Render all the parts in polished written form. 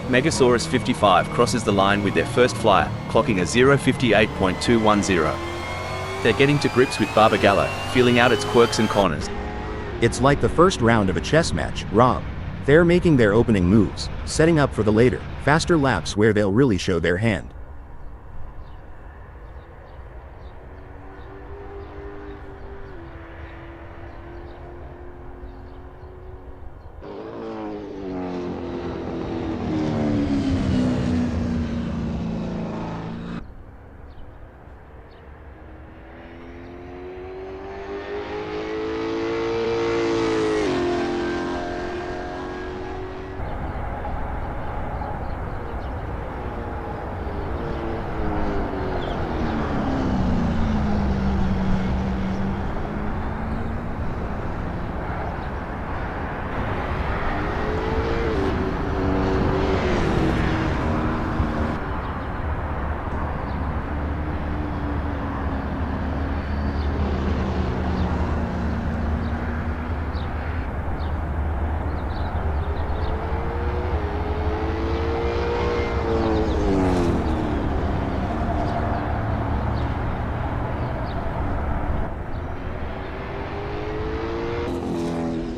Megasaurus 55 crosses the line with their first flyer, clocking a 0:58.210. They're getting to grips with Barbagallo, feeling out its quirks and corners. It's like the first round of a chess match, Rob. They're making their opening moves, setting up for the later, faster laps where they'll really show their hand.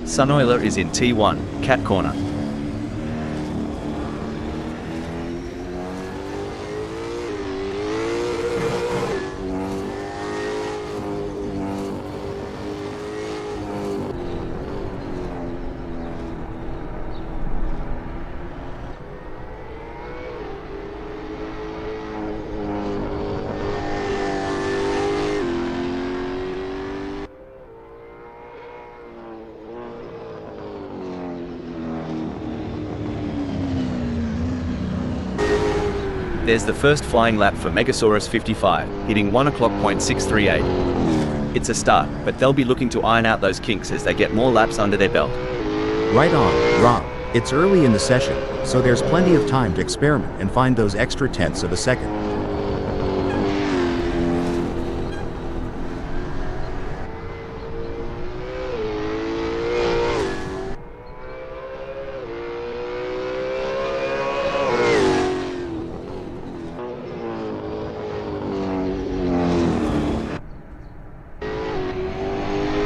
Sunoiler is in T1, Cat Corner. There's the first flying lap for Megasaurus 55, hitting 1:0638. It's a start, but they'll be looking to iron out those kinks as they get more laps under their belt. Right on, Rob. It's early in the session, so there's plenty of time to experiment and find those extra tenths of a second.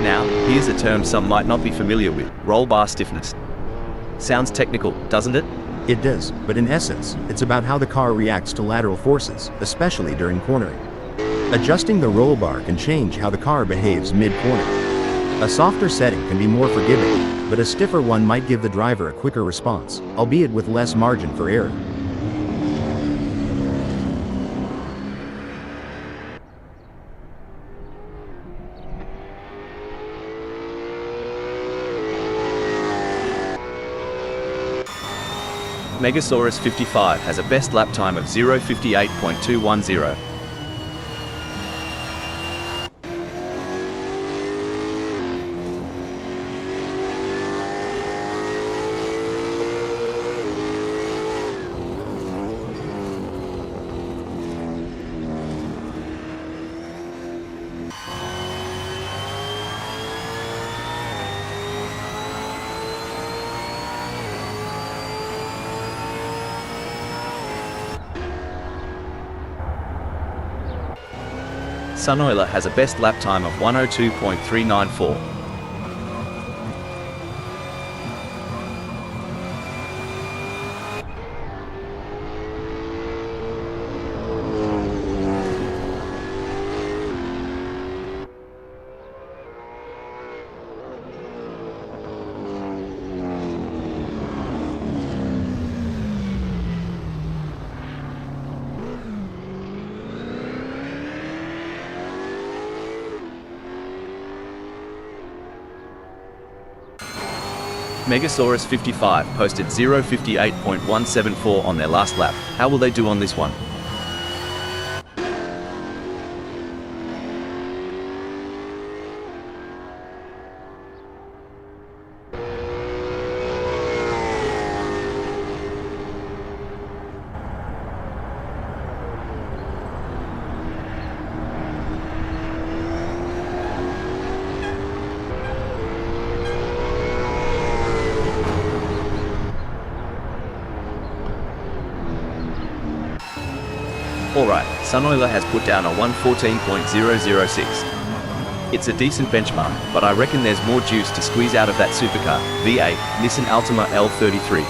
Now, here's a term some might not be familiar with: roll bar stiffness. Sounds technical, doesn't it? It does, but in essence, it's about how the car reacts to lateral forces, especially during cornering. Adjusting the roll bar can change how the car behaves mid-corner. A softer setting can be more forgiving, but a stiffer one might give the driver a quicker response, albeit with less margin for error. Megasaurus 55 has a best lap time of 0:58.210. Sunoiler has a best lap time of 1:02.394. Megasaurus 55 posted 0:58.174 on their last lap. How will they do on this one? Alright, Sunoiler has put down a 1:14.006. It's a decent benchmark, but I reckon there's more juice to squeeze out of that supercar, V8, Nissan Altima L33.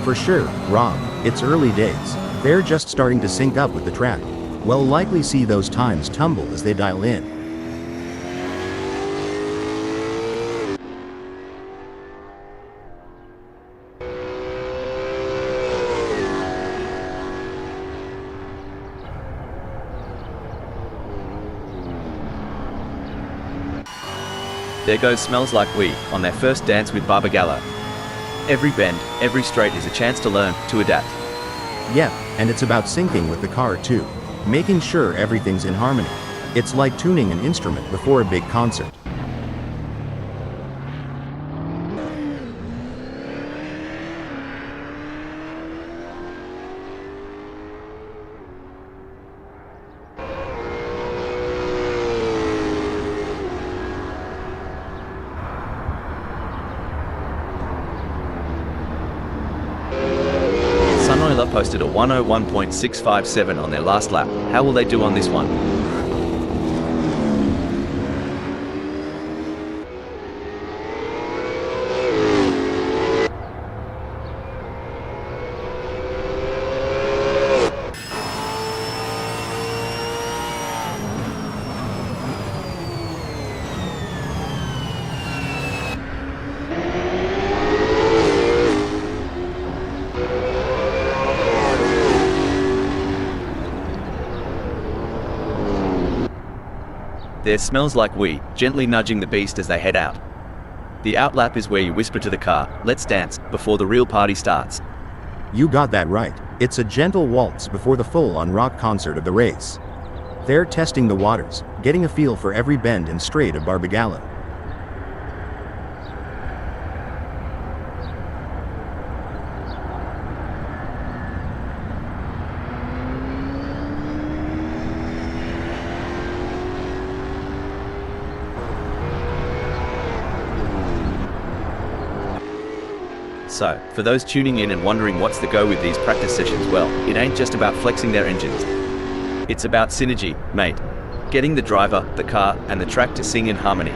For sure, Rob, it's early days. They're just starting to sync up with the track. We'll likely see those times tumble as they dial in. There goes Smells Like We, on their first dance with Barbagallo. Every bend, every straight is a chance to learn, to adapt. Yep, and it's about syncing with the car too. Making sure everything's in harmony. It's like tuning an instrument before a big concert. Sunoiler posted a 1:01.657 on their last lap. How will they do on this one? There Smells Like We, gently nudging the beast as they head out. The outlap is where you whisper to the car, "Let's dance," before the real party starts. You got that right. It's a gentle waltz before the full-on rock concert of the race. They're testing the waters, getting a feel for every bend and straight of Barbagallo. So, for those tuning in and wondering what's the go with these practice sessions, well, it ain't just about flexing their engines. It's about synergy, mate. Getting the driver, the car, and the track to sing in harmony.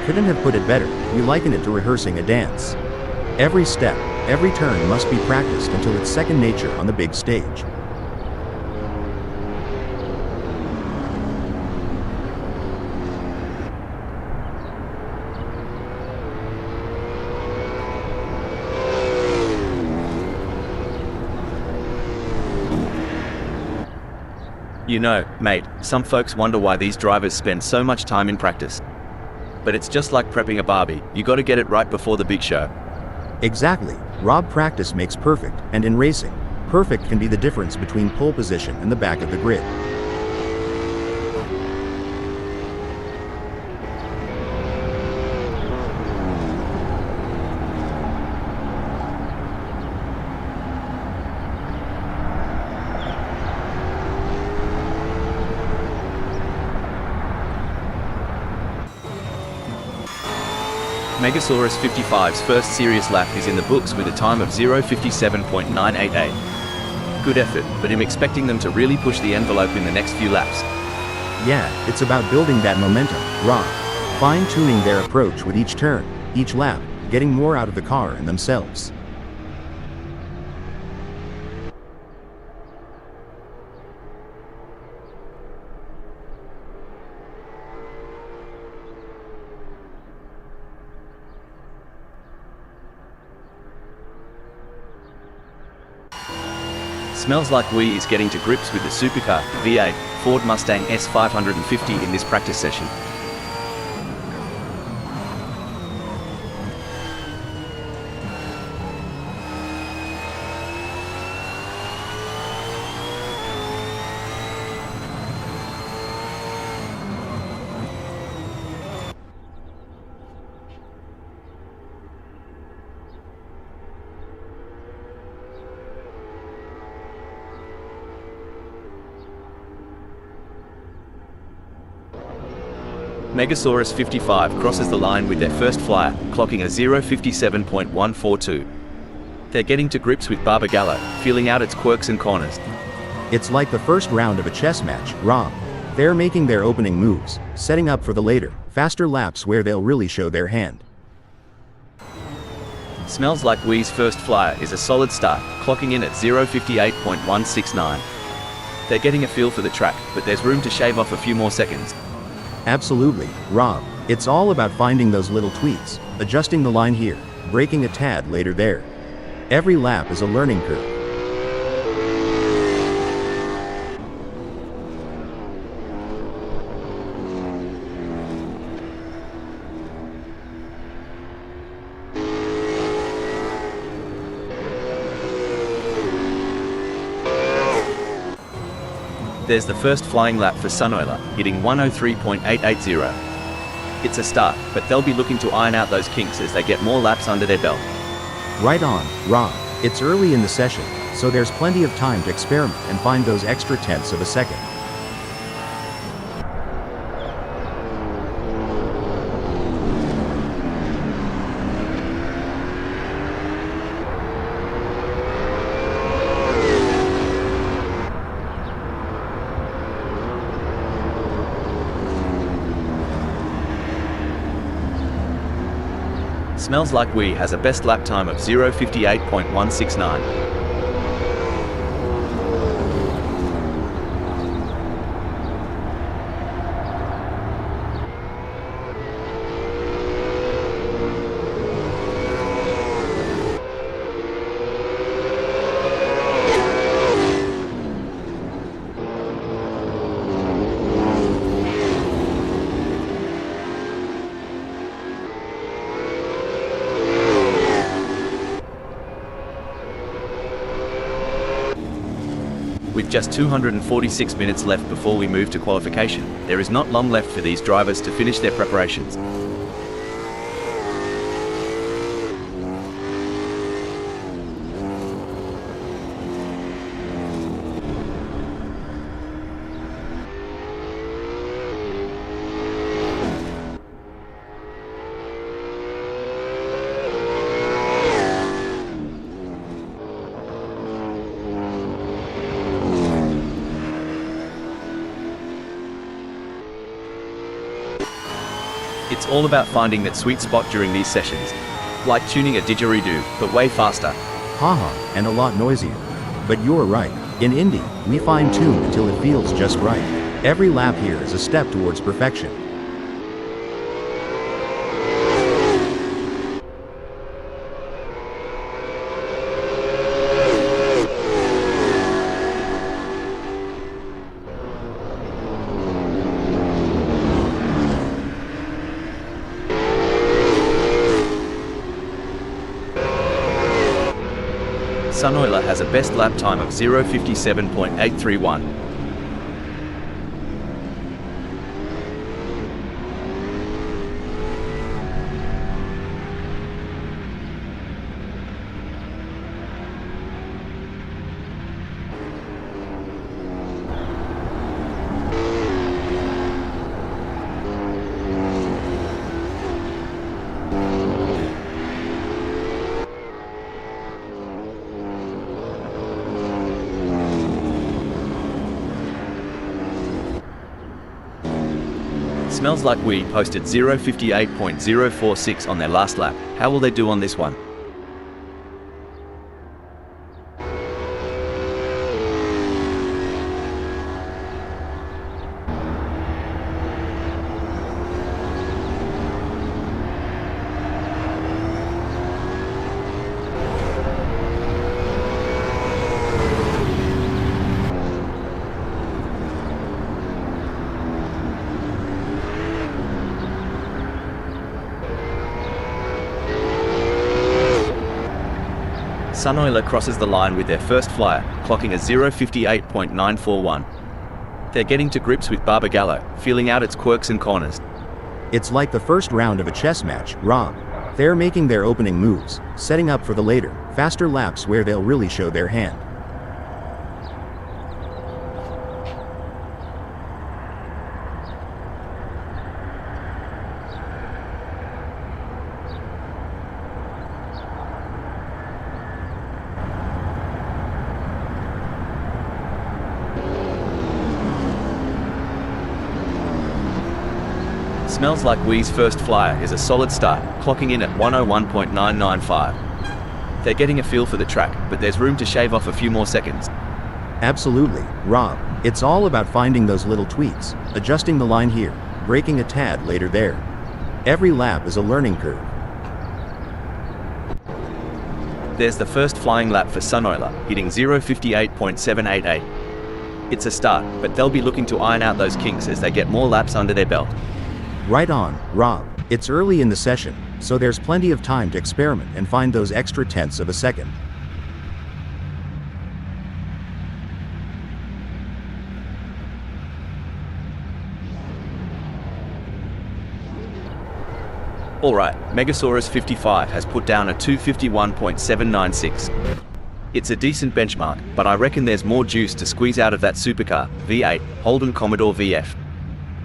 Couldn't have put it better. We liken it to rehearsing a dance. Every step, every turn must be practiced until it's second nature on the big stage. You know, mate, some folks wonder why these drivers spend so much time in practice. But it's just like prepping a Barbie, you gotta get it right before the big show. Exactly. Rob, practice makes perfect, and in racing, perfect can be the difference between pole position and the back of the grid. Megasaurus 55's first serious lap is in the books with a time of 0:57.988. Good effort, but I'm expecting them to really push the envelope in the next few laps. Yeah, it's about building that momentum, Rob. Fine-tuning their approach with each turn, each lap, getting more out of the car and themselves. Smells Like We is getting to grips with the supercar, V8, Ford Mustang S550 in this practice session. Megasaurus 55 crosses the line with their first flyer, clocking a 0:57.142. They're getting to grips with Barbagallo, feeling out its quirks and corners. It's like the first round of a chess match, Rob. They're making their opening moves, setting up for the later, faster laps where they'll really show their hand. Smells Like Wee's first flyer is a solid start, clocking in at 0:58.169. They're getting a feel for the track, but there's room to shave off a few more seconds. Absolutely, Rob. It's all about finding those little tweaks, adjusting the line here, braking a tad later there. Every lap is a learning curve. There's the first flying lap for Sunoiler, hitting 1:03.880. It's a start, but they'll be looking to iron out those kinks as they get more laps under their belt. Right on, Rob. It's early in the session, so there's plenty of time to experiment and find those extra tenths of a second. Smells Like Wee has a best lap time of 0:58.169. With just 246 minutes left before we move to qualification, there is not long left for these drivers to finish their preparations. It's all about finding that sweet spot during these sessions. Like tuning a didgeridoo, but way faster. Haha, and a lot noisier. But you're right. In Indy, we fine-tune until it feels just right. Every lap here is a step towards perfection. Sunoiler has a best lap time of 0:57.831. Smells Like We posted 0:58.046 on their last lap. How will they do on this one? Sunoiler crosses the line with their first flyer, clocking a 0:58.941. They're getting to grips with Barbagallo, feeling out its quirks and corners. It's like the first round of a chess match, Rob. They're making their opening moves, setting up for the later, faster laps where they'll really show their hand. Smells Like Wee's first flyer is a solid start, clocking in at 101.995. They're getting a feel for the track, but there's room to shave off a few more seconds. Absolutely, Rob. It's all about finding those little tweaks, adjusting the line here, braking a tad later there. Every lap is a learning curve. There's the first flying lap for Sunoiler, hitting 0:58.788. It's a start, but they'll be looking to iron out those kinks as they get more laps under their belt. Right on, Rob. It's early in the session, so there's plenty of time to experiment and find those extra tenths of a second. Alright, Megasaurus 55 has put down a 251.796. It's a decent benchmark, but I reckon there's more juice to squeeze out of that supercar, V8, Holden Commodore VF.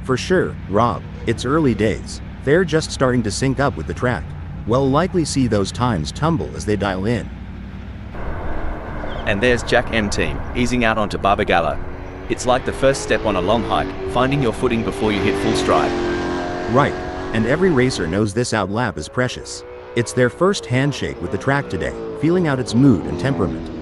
For sure, Rob. It's early days. They're just starting to sync up with the track. We'll likely see those times tumble as they dial in. And there's Jack M Team, easing out onto Barbagallo. It's like the first step on a long hike, finding your footing before you hit full stride. Right. And every racer knows this out lap is precious. It's their first handshake with the track today, feeling out its mood and temperament.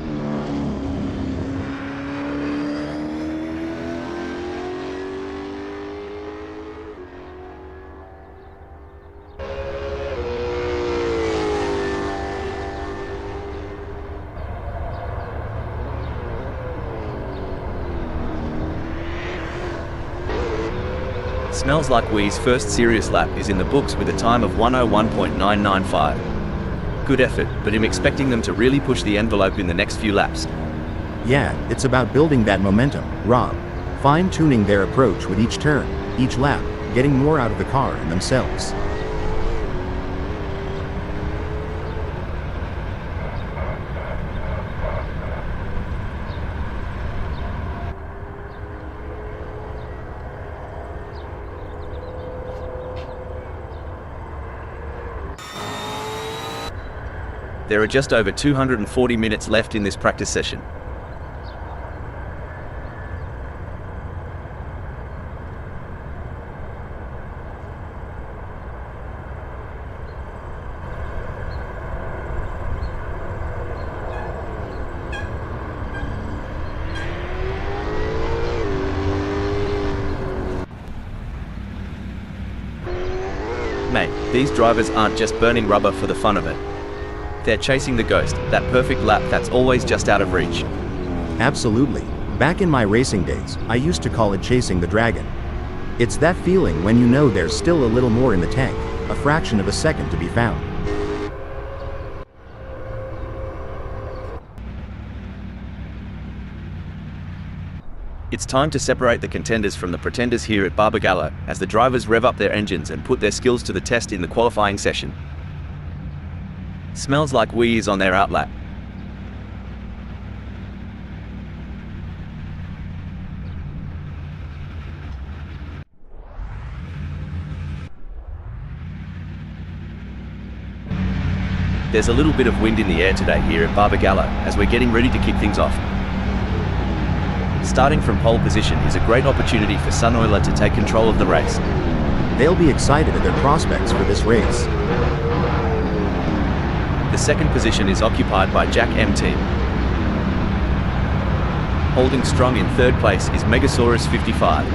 Smells Like Wee's first serious lap is in the books with a time of 101.995. Good effort, but I'm expecting them to really push the envelope in the next few laps. Yeah, it's about building that momentum, Rob. Fine-tuning their approach with each turn, each lap, getting more out of the car and themselves. There are just over 240 minutes left in this practice session. Mate, these drivers aren't just burning rubber for the fun of it. They're chasing the ghost, that perfect lap that's always just out of reach. Absolutely. Back in my racing days, I used to call it chasing the dragon. It's that feeling when you know there's still a little more in the tank, a fraction of a second to be found. It's time to separate the contenders from the pretenders here at Barbagallo, as the drivers rev up their engines and put their skills to the test in the qualifying session. Smells Like Wee is on their outlap. There's a little bit of wind in the air today here at Barbagallo as we're getting ready to kick things off. Starting from pole position is a great opportunity for Sunoiler to take control of the race. They'll be excited at their prospects for this race. The second position is occupied by Jack M Team. Holding strong in third place is Megasaurus 55.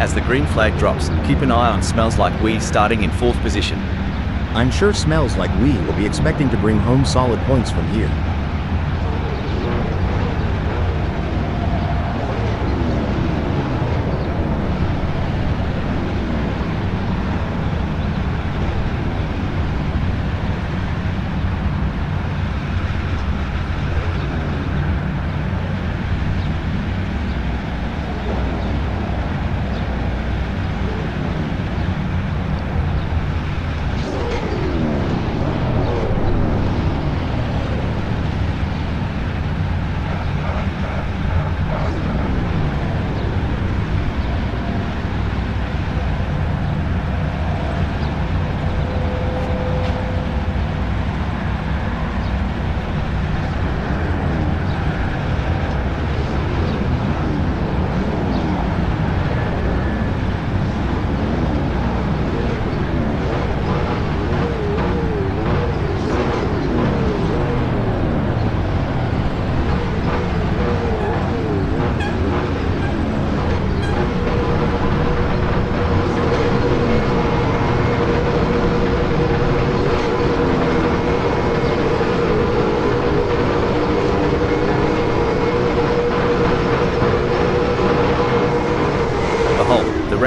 As the green flag drops, keep an eye on Smells Like Wee starting in fourth position. I'm sure Smells Like Wee will be expecting to bring home solid points from here.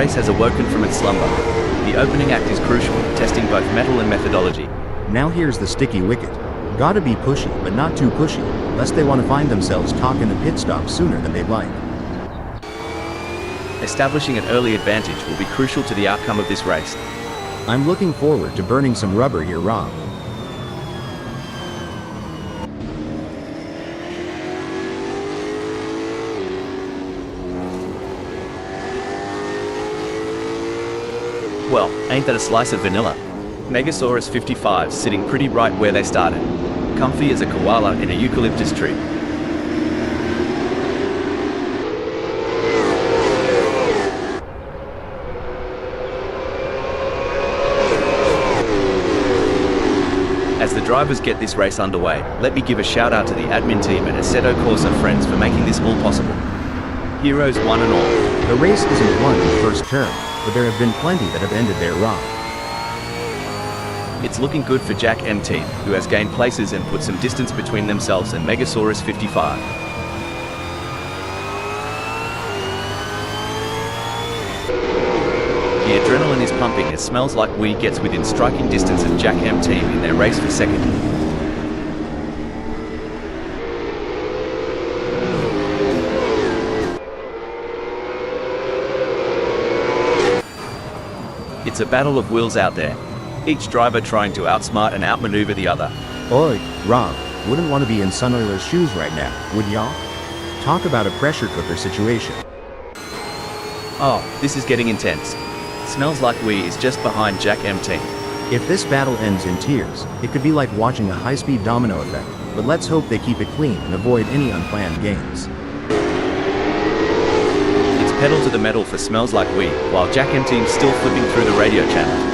race has awoken from its slumber. The opening act is crucial, testing both mettle and methodology. Now here's the sticky wicket. Gotta be pushy, but not too pushy, lest they want to find themselves talking a pit stop sooner than they'd like. Establishing an early advantage will be crucial to the outcome of this race. I'm looking forward to burning some rubber here, Rob. Well, ain't that a slice of vanilla? Megasaurus 55's sitting pretty right where they started. Comfy as a koala in a eucalyptus tree. As the drivers get this race underway, let me give a shout out to the admin team at AssettoCorsaFriends for making this all possible. Heroes one and all. The race isn't won in the first turn, but there have been plenty that have ended there, Rob. It's looking good for Jack M team, who has gained places and put some distance between themselves and Megasaurus 55. The adrenaline is pumping as Smells Like We gets within striking distance of Jack M team in their race for second. It's a battle of wills out there, each driver trying to outsmart and outmaneuver the other. Oi, Rob, wouldn't want to be in Sunoiler's shoes right now, would y'all? Talk about a pressure cooker situation. Oh, this is getting intense. Smells Like We is just behind Jack M team. If this battle ends in tears, it could be like watching a high-speed domino effect, but let's hope they keep it clean and avoid any unplanned games. It's pedal to the metal for Smells Like We, while Jack M team's still flipping through the radio channel.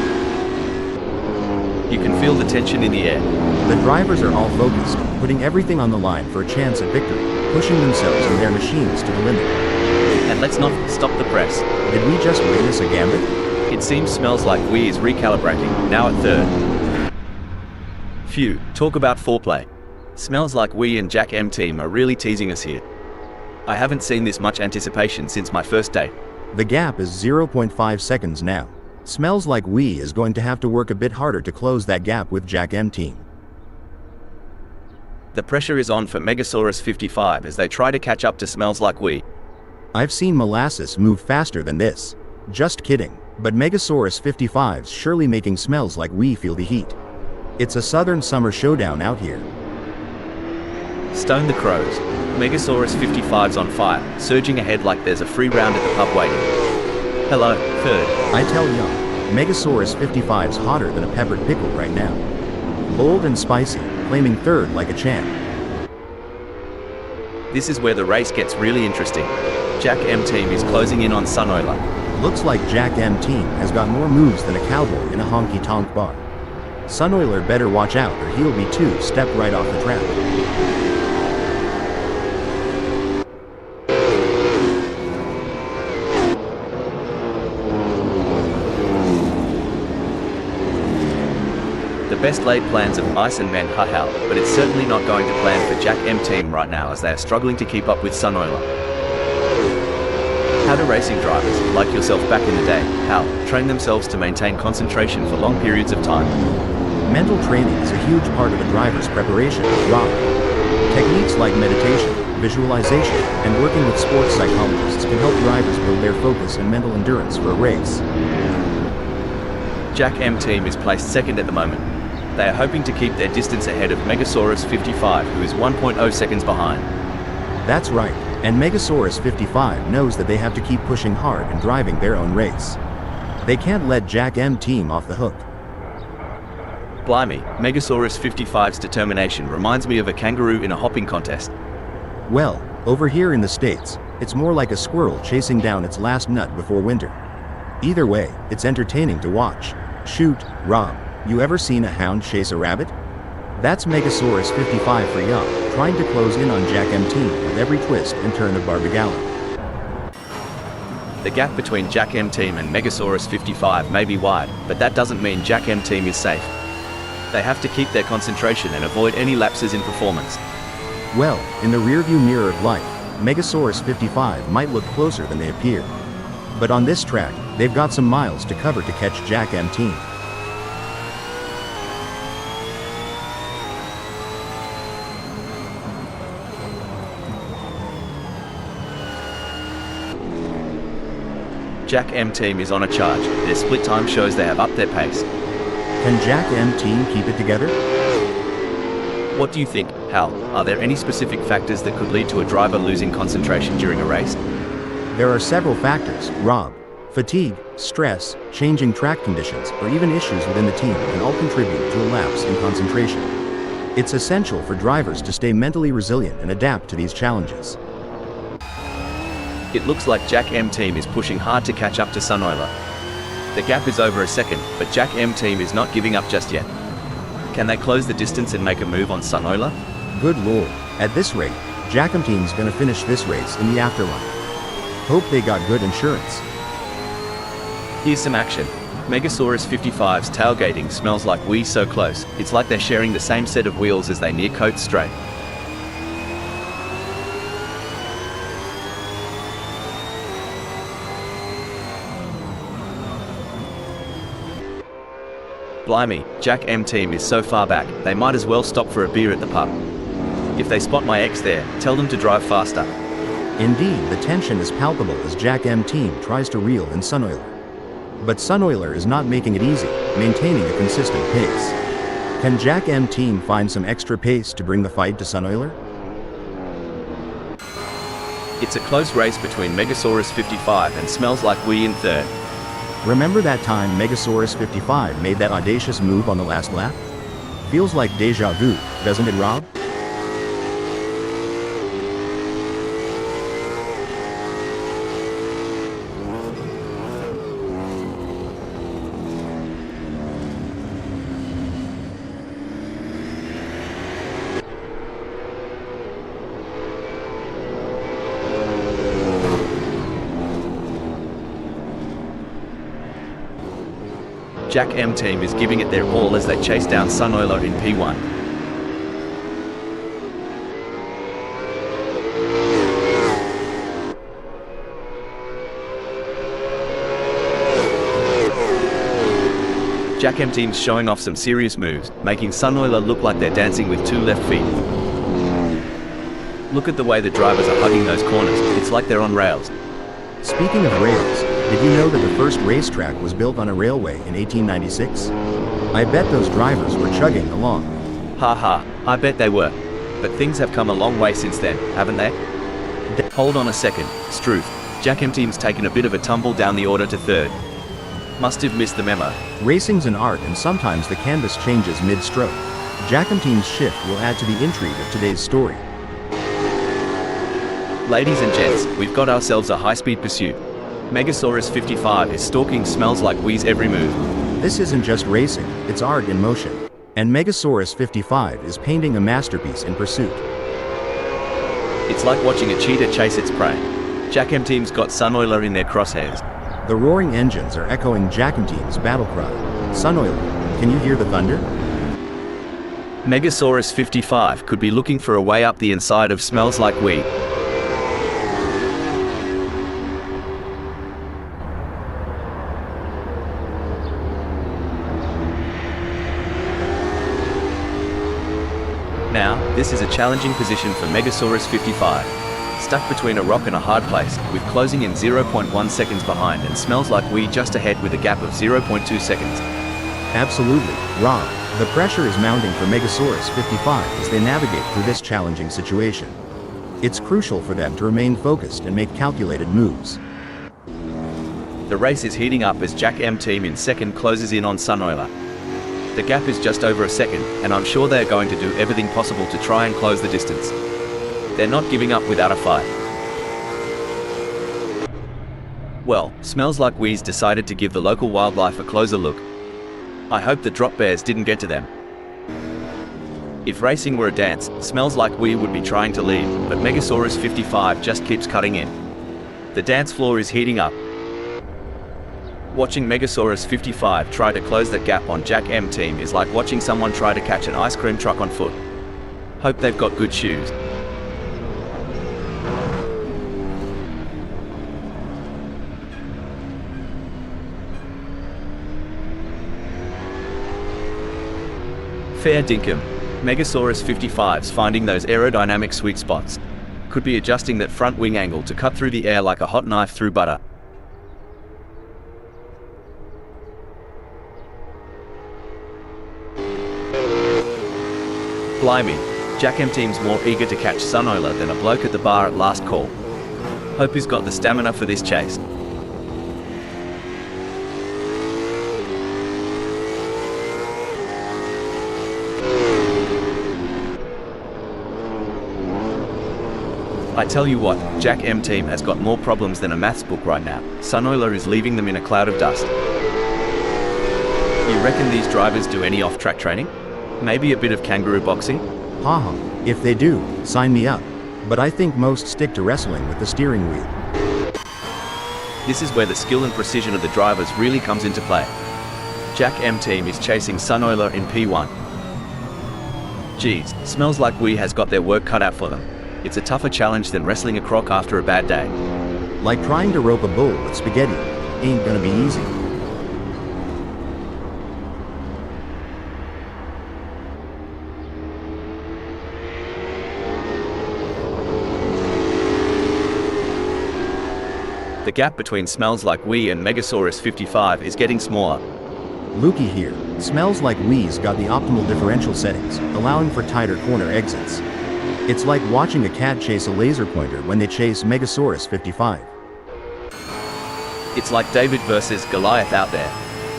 You can feel the tension in the air. The drivers are all focused, putting everything on the line for a chance at victory, pushing themselves and their machines to the limit. And let's not stop the press. Did we just witness a gambit? It seems Smells Like We is recalibrating, now at third. Phew, talk about foreplay. Smells Like We and Jack M team are really teasing us here. I haven't seen this much anticipation since my first date. The gap is 0.5 seconds now. Smells Like We is going to have to work a bit harder to close that gap with Jack M team. The pressure is on for Megasaurus 55 as they try to catch up to Smells Like We. I've seen Molasses move faster than this. Just kidding, but Megasaurus 55's surely making Smells Like We feel the heat. It's a southern summer showdown out here. Stone the crows. Megasaurus 55's on fire, surging ahead like there's a free round at the pub waiting. Hello, third. I tell ya, Megasaurus 55's hotter than a peppered pickle right now. Bold and spicy, claiming third like a champ. This is where the race gets really interesting. Jack M team is closing in on Sunoiler. Looks like Jack M team has got more moves than a cowboy in a honky-tonk bar. Sunoiler better watch out or he'll be two-step right off the track. The best laid plans of mice and men haha, but it's certainly not going to plan for Jack M team right now as they are struggling to keep up with Sunoiler. How do racing drivers, like yourself back in the day, train themselves to maintain concentration for long periods of time? Mental training is a huge part of a driver's preparation, Rob. Techniques like meditation, visualization, and working with sports psychologists can help drivers build their focus and mental endurance for a race. Jack M team is placed second at the moment. They are hoping to keep their distance ahead of Megasaurus 55, who is 1.0 seconds behind. That's right, and Megasaurus 55 knows that they have to keep pushing hard and driving their own race. They can't let Jack M team off the hook. Blimey, Megasaurus 55's determination reminds me of a kangaroo in a hopping contest. Well, over here in the States, it's more like a squirrel chasing down its last nut before winter. Either way, it's entertaining to watch. Shoot, Rob, you ever seen a hound chase a rabbit? That's Megasaurus 55 for y'all, trying to close in on Jack M team with every twist and turn of Barbagallo. The gap between Jack M team and Megasaurus 55 may be wide, but that doesn't mean Jack M team is safe. They have to keep their concentration and avoid any lapses in performance. Well, in the rearview mirror of life, Megasaurus 55 might look closer than they appear. But on this track, they've got some miles to cover to catch Jack M Team. Jack M Team is on a charge. Their split time shows they have upped their pace. Can Jack M Team keep it together? What do you think, Hal? Are there any specific factors that could lead to a driver losing concentration during a race? There are several factors, Rob. Fatigue, stress, changing track conditions, or even issues within the team can all contribute to a lapse in concentration. It's essential for drivers to stay mentally resilient and adapt to these challenges. It looks like Jack M Team is pushing hard to catch up to Sunoiler. The gap is over a second, but Jack M Team is not giving up just yet. Can they close the distance and make a move on Sunoiler? Good lord, at this rate, Jack M Team's gonna finish this race in the afterlife. Hope they got good insurance. Here's some action. Megasaurus 55's tailgating smells like we so close. It's like they're sharing the same set of wheels as they near Coates Strait. Blimey, Jack M Team is so far back, they might as well stop for a beer at the pub. If they spot my ex there, tell them to drive faster. Indeed, the tension is palpable as Jack M Team tries to reel in Sunoiler. But Sunoiler is not making it easy, maintaining a consistent pace. Can Jack M Team find some extra pace to bring the fight to Sunoiler? It's a close race between Megasaurus 55 and Smells Like We in third. Remember that time Megasaurus 55 made that audacious move on the last lap? Feels like deja vu, doesn't it, Rob? Jack M Team is giving it their all as they chase down Sunoiler in P1. Jack M Team's showing off some serious moves, making Sunoiler look like they're dancing with two left feet. Look at the way the drivers are hugging those corners, it's like they're on rails. Speaking of rails, did you know that the first racetrack was built on a railway in 1896? I bet those drivers were chugging along. Haha, I bet they were. But things have come a long way since then, haven't they? Hold on a second, Struth. Jack M Team's taken a bit of a tumble down the order to third. Must have missed the memo. Racing's an art and sometimes the canvas changes mid-stroke. Jack M Team's shift will add to the intrigue of today's story. Ladies and gents, we've got ourselves a high-speed pursuit. Megasaurus 55 is stalking Smells Like We's every move. This isn't just racing, it's art in motion. And Megasaurus 55 is painting a masterpiece in pursuit. It's like watching a cheetah chase its prey. Jack M Team's got Sunoiler in their crosshairs. The roaring engines are echoing Jack M Team's battle cry. Sunoiler, can you hear the thunder? Megasaurus 55 could be looking for a way up the inside of Smells Like We. Now, this is a challenging position for Megasaurus 55. Stuck between a rock and a hard place, with closing in 0.1 seconds behind and Smells Like We just ahead with a gap of 0.2 seconds. Absolutely, Rob. The pressure is mounting for Megasaurus 55 as they navigate through this challenging situation. It's crucial for them to remain focused and make calculated moves. The race is heating up as Jack M Team in second closes in on Sunoiler. The gap is just over a second, and I'm sure they're going to do everything possible to try and close the distance. They're not giving up without a fight. Well, Smells Like We's decided to give the local wildlife a closer look. I hope the drop bears didn't get to them. If racing were a dance, Smells Like We would be trying to lead, but Megasaurus 55 just keeps cutting in. The dance floor is heating up. Watching Megasaurus 55 try to close that gap on Jack M Team is like watching someone try to catch an ice cream truck on foot. Hope they've got good shoes. Fair dinkum. Megasaurus 55's finding those aerodynamic sweet spots. Could be adjusting that front wing angle to cut through the air like a hot knife through butter. Blimey, Jack M team's more eager to catch Sunoiler than a bloke at the bar at last call. Hope he's got the stamina for this chase. I tell you what, Jack M team has got more problems than a maths book right now. Sunoiler is leaving them in a cloud of dust. You reckon these drivers do any off-track training? Maybe a bit of kangaroo boxing? Haha, if they do, sign me up. But I think most stick to wrestling with the steering wheel. This is where the skill and precision of the drivers really comes into play. Jack M team is chasing Sunoiler in P1. Geez, smells like we has got their work cut out for them. It's a tougher challenge than wrestling a croc after a bad day. Like trying to rope a bull with spaghetti. Ain't gonna be easy. The gap between Smells Like We and Megasaurus 55 is getting smaller. Lukey here. Smells like we's got the optimal differential settings, allowing for tighter corner exits. It's like watching a cat chase a laser pointer when they chase Megasaurus 55. It's like David versus Goliath out there.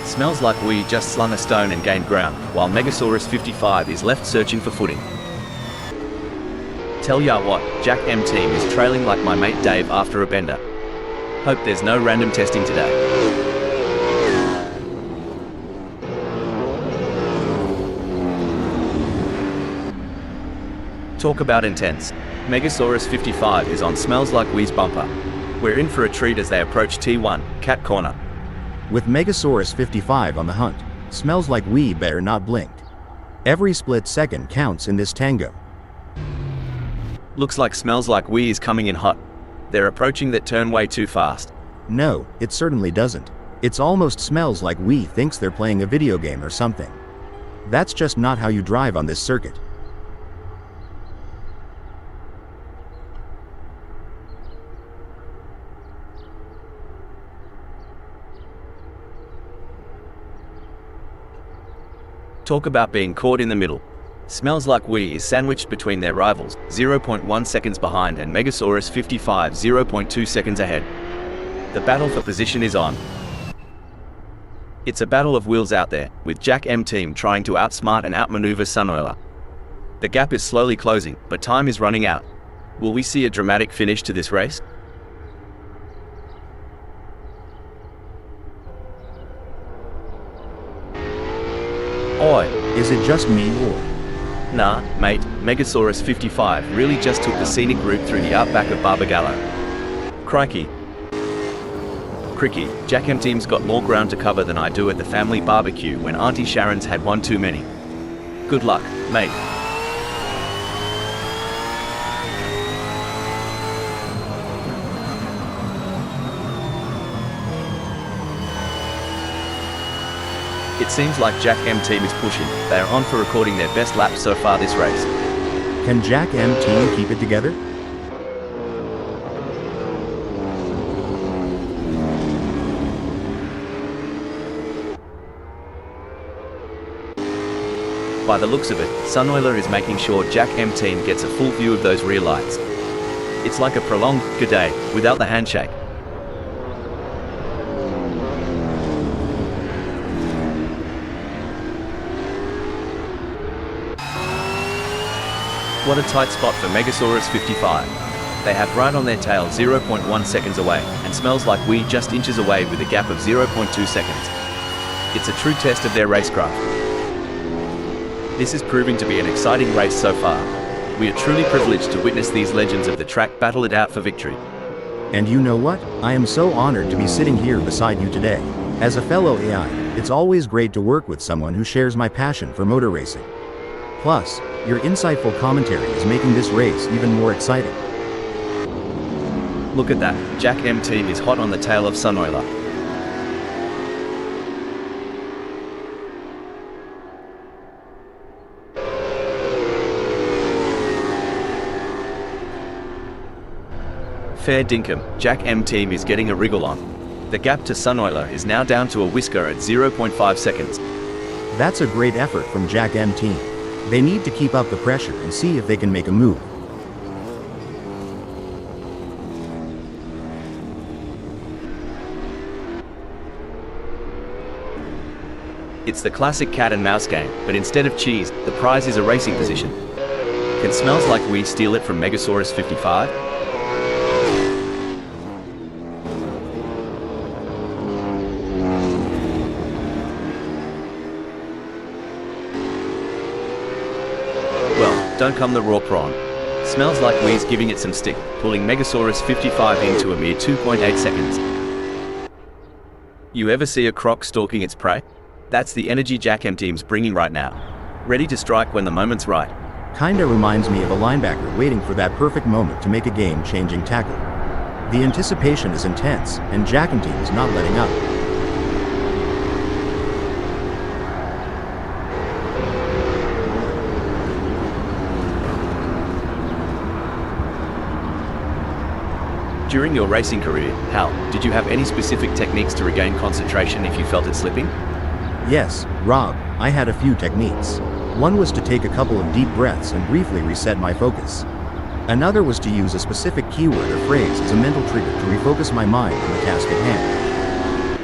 Smells like we just slung a stone and gained ground, while Megasaurus 55 is left searching for footing. Tell ya what, Jack M team is trailing like my mate Dave after a bender. Hope there's no random testing today. Talk about intense. Megasaurus 55 is on Smells Like We's bumper. We're in for a treat as they approach T1, Cat Corner. With Megasaurus 55 on the hunt, Smells Like We better not blink. Every split second counts in this tango. Looks like Smells Like We is coming in hot. They're approaching that turn way too fast. No, it certainly doesn't. It's almost smells like We thinks they're playing a video game or something. That's just not how you drive on this circuit. Talk about being caught in the middle. Smells Like We is sandwiched between their rivals, 0.1 seconds behind, and Megasaurus 55, 0.2 seconds ahead. The battle for position is on. It's a battle of wheels out there, with Jack M team trying to outsmart and outmaneuver Sunoiler. The gap is slowly closing, but time is running out. Will we see a dramatic finish to this race? Oi, Is it just me or? nah, mate, Megasaurus 55 really just took the scenic route through the outback of Barbagallo. Crikey. Cricky, Jack M team's got more ground to cover than I do at the family barbecue when Auntie Sharon's had one too many. Good luck, mate. It seems like Jack M team is pushing. They are on for recording their best lap so far this race. Can Jack M team keep it together? By the looks of it, Sunoiler is making sure Jack M team gets a full view of those rear lights. It's like a prolonged good day without the handshake. What a tight spot for Megasaurus 55. They have right on their tail 0.1 seconds away, and Smells Like We just inches away with a gap of 0.2 seconds. It's a true test of their racecraft. This is proving to be an exciting race so far. We are truly privileged to witness these legends of the track battle it out for victory. And you know what? I am so honored to be sitting here beside you today. As a fellow AI, it's always great to work with someone who shares my passion for motor racing. Plus, your insightful commentary is making this race even more exciting. Look at that, Jack M team is hot on the tail of Sunoiler. Fair dinkum, Jack M team is getting a wriggle on. The gap to Sunoiler is now down to a whisker at 0.5 seconds. That's a great effort from Jack M team. They need to keep up the pressure and see if they can make a move. It's the classic cat and mouse game, but instead of cheese, the prize is a racing position. Can Smells Like We steal it from Megasaurus 55? Well, don't come the raw prawn. Smells Like We's giving it some stick, pulling Megasaurus 55 into a mere 2.8 seconds. You ever see a croc stalking its prey? That's the energy Jack M team's bringing right now. Ready to strike when the moment's right. Kinda reminds me of a linebacker waiting for that perfect moment to make a game-changing tackle. The anticipation is intense, and Jack M team is not letting up. During your racing career, Hal, did you have any specific techniques to regain concentration if you felt it slipping? Yes, Rob, I had a few techniques. One was to take a couple of deep breaths and briefly reset my focus. Another was to use a specific keyword or phrase as a mental trigger to refocus my mind on the task at hand.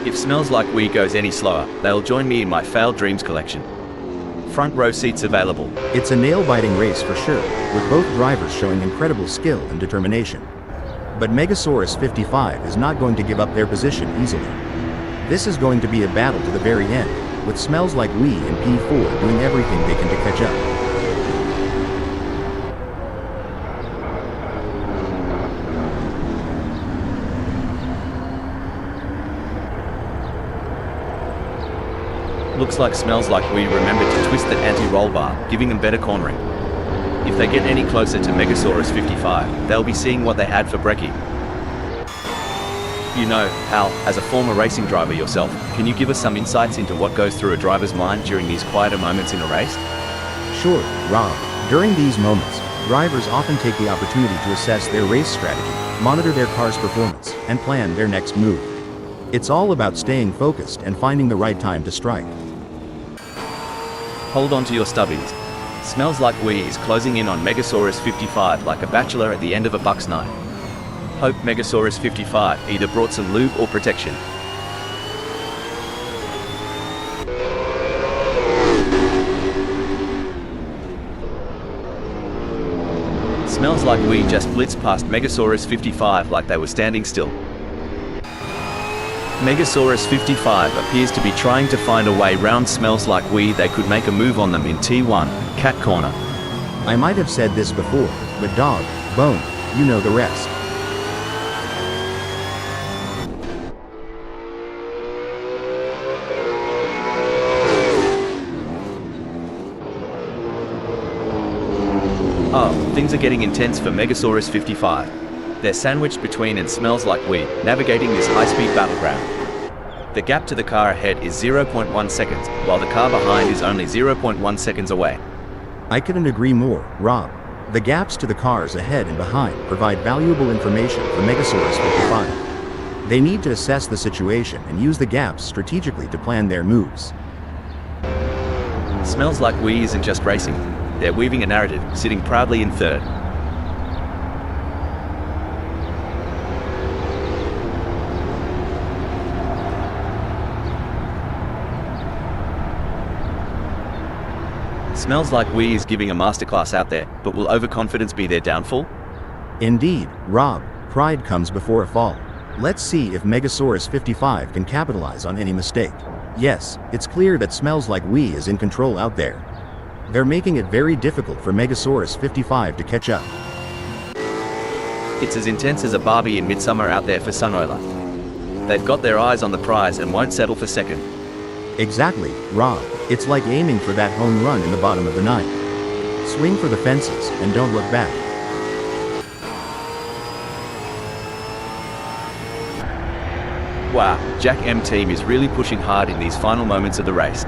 If Smells Like We goes any slower, they'll join me in my failed dreams collection. Front row seats available. It's a nail-biting race for sure, with both drivers showing incredible skill and determination. But Megasaurus 55 is not going to give up their position easily. This is going to be a battle to the very end, with Smells Like We and P4 doing everything they can to catch up. Looks like Smells Like We remembered to twist that anti-roll bar, giving them better cornering. If they get any closer to Megasaurus 55, they'll be seeing what they had for brekkie. You know, Hal, as a former racing driver yourself, can you give us some insights into what goes through a driver's mind during these quieter moments in a race? Sure, Rob. During these moments, drivers often take the opportunity to assess their race strategy, monitor their car's performance, and plan their next move. It's all about staying focused and finding the right time to strike. Hold on to your stubbies. Smells Like We is closing in on Megasaurus 55 like a bachelor at the end of a buck's night. Hope Megasaurus 55 either brought some lube or protection. Smells Like We just blitzed past Megasaurus 55 like they were standing still. Megasaurus 55 appears to be trying to find a way round Smells Like We. They could make a move on them in T1, Cat Corner. I might have said this before, but dog, bone, you know the rest. Oh, things are getting intense for Megasaurus 55. They're sandwiched between and Smells Like We, navigating this high-speed battleground. The gap to the car ahead is 0.1 seconds, while the car behind is only 0.1 seconds away. I couldn't agree more, Rob. The gaps to the cars ahead and behind provide valuable information for Megasaurus 55. They need to assess the situation and use the gaps strategically to plan their moves. Smells Like We isn't just racing. They're weaving a narrative, sitting proudly in third. Smells Like We is giving a masterclass out there, but will overconfidence be their downfall? Indeed, Rob, pride comes before a fall. Let's see if Megasaurus 55 can capitalize on any mistake. Yes, it's clear that Smells Like We is in control out there. They're making it very difficult for Megasaurus 55 to catch up. It's as intense as a Barbie in Midsummer out there for Sunoiler. They've got their eyes on the prize and won't settle for second. Exactly, Rob. It's like aiming for that home run in the bottom of the ninth. Swing for the fences and don't look back. Wow, Jack M team is really pushing hard in these final moments of the race.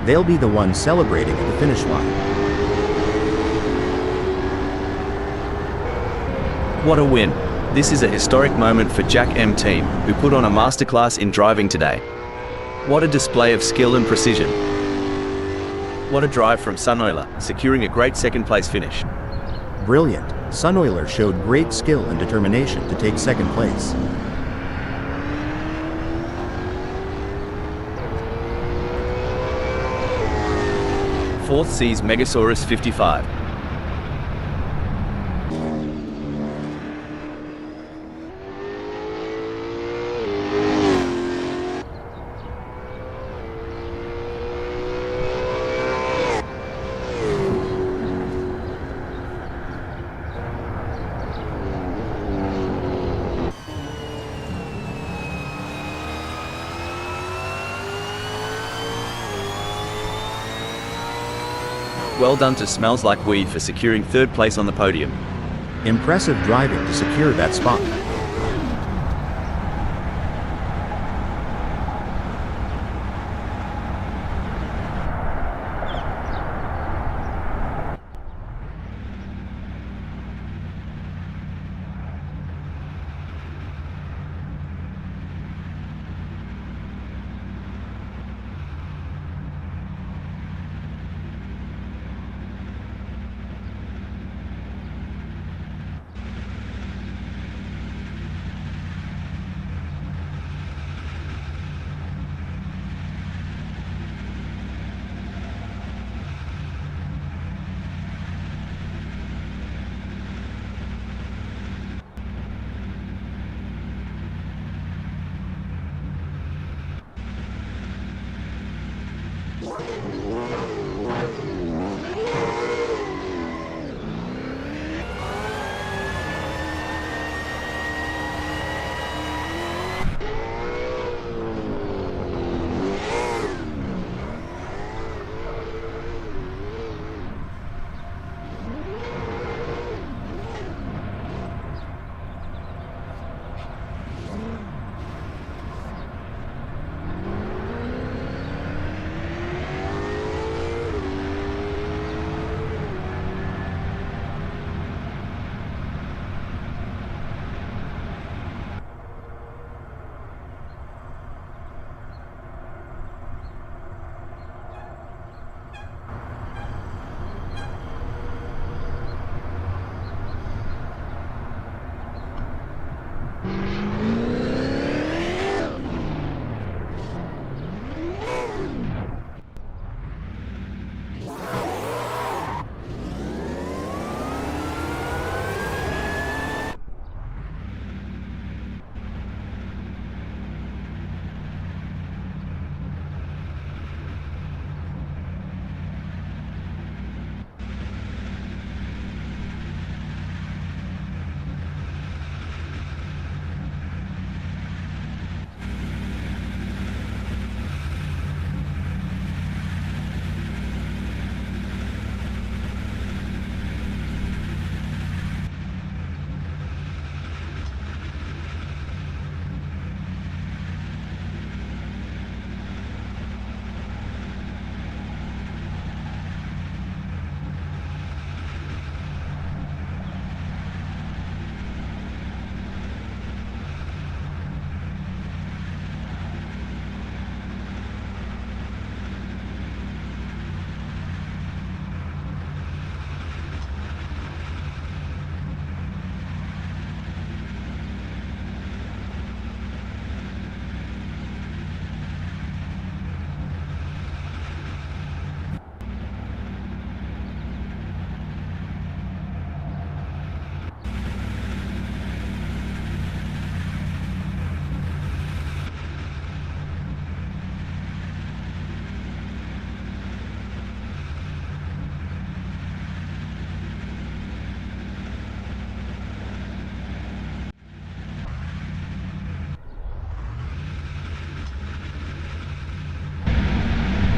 They'll be the ones celebrating at the finish line. What a win! This is a historic moment for Jack M team, who put on a masterclass in driving today. What a display of skill and precision. What a drive from Sunoiler, securing a great second-place finish. Brilliant. Sunoiler showed great skill and determination to take second place. Fourth sees Megasaurus 55. Well done to Smells Like Weed for securing third place on the podium. Impressive driving to secure that spot.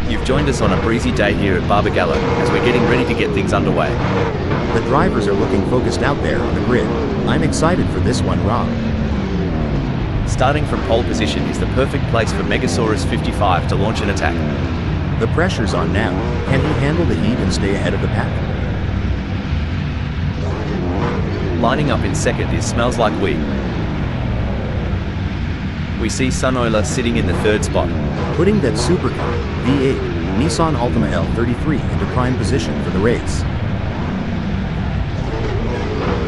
You've joined us on a breezy day here at Barbagallo as we're getting ready to get things underway. The drivers are looking focused out there on the grid. I'm excited for this one, Rob. Starting from pole position is the perfect place for Megasaurus 55 to launch an attack. The pressure's on now. Can he handle the heat and stay ahead of the pack? Lining up in second is Smells Like We. We see Sunoiler sitting in the third spot. Putting that supercar, V8, Nissan Altima L33 into prime position for the race.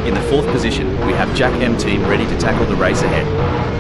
In the fourth position, we have Jack M Team ready to tackle the race ahead.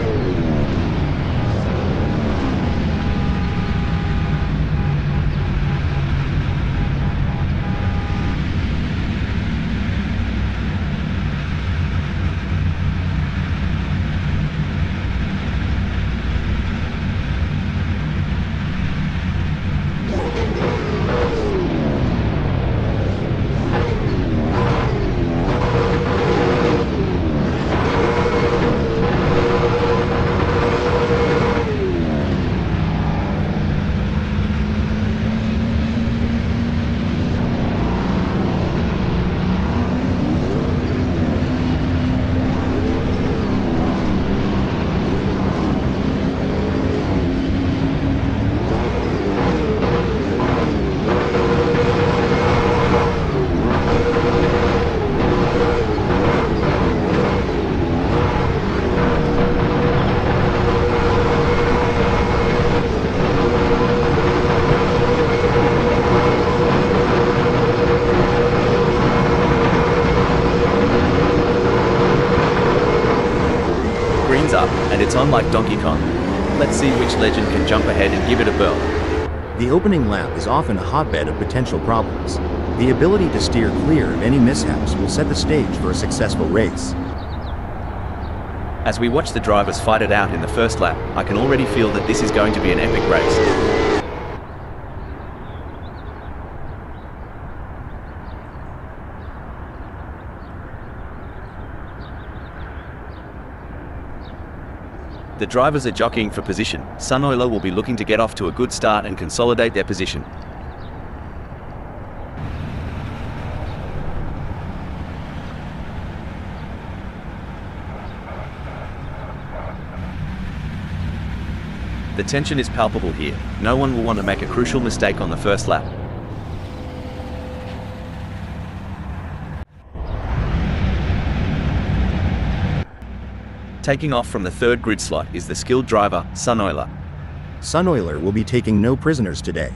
Green's up, and it's on like Donkey Kong. Let's see which legend can jump ahead and give it a whirl. The opening lap is often a hotbed of potential problems. The ability to steer clear of any mishaps will set the stage for a successful race. As we watch the drivers fight it out in the first lap, I can already feel that this is going to be an epic race. The drivers are jockeying for position. Sunoiler will be looking to get off to a good start and consolidate their position. The tension is palpable here. No one will want to make a crucial mistake on the first lap. Taking off from the third grid slot is the skilled driver, Sunoiler. Sunoiler will be taking no prisoners today.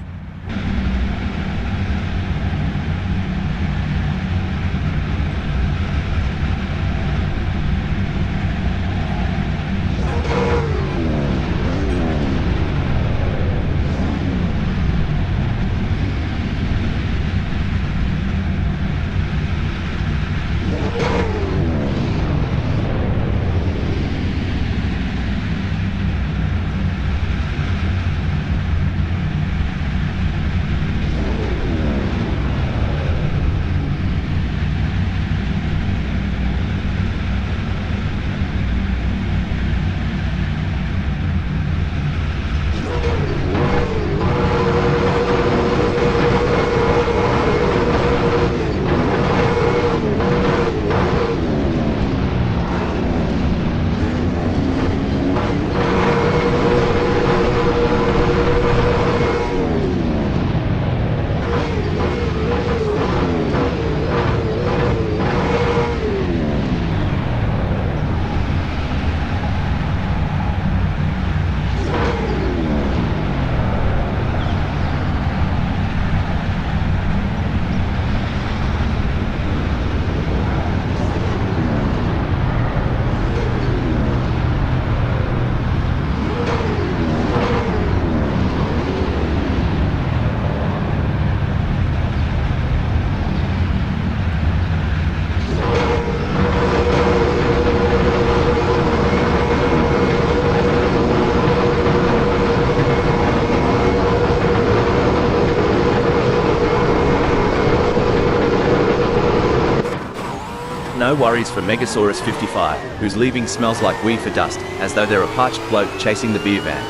No worries for Megasaurus 55, who's leaving Smells Like We for dust, as though they're a parched bloke chasing the beer van.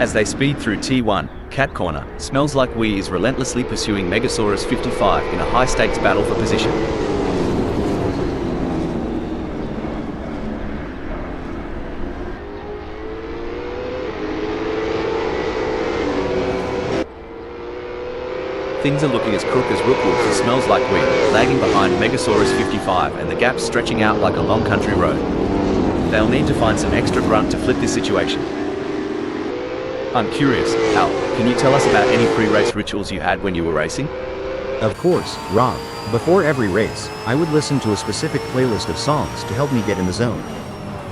As they speed through T1, Cat Corner, Smells Like We is relentlessly pursuing Megasaurus 55 in a high-stakes battle for position. Things are looking as crook as Rookwood for Smells Like Weed, lagging behind Megasaurus 55 and the gap stretching out like a long country road. They'll need to find some extra grunt to flip this situation. I'm curious, Al, can you tell us about any pre-race rituals you had when you were racing? Of course, Rob. Before every race, I would listen to a specific playlist of songs to help me get in the zone.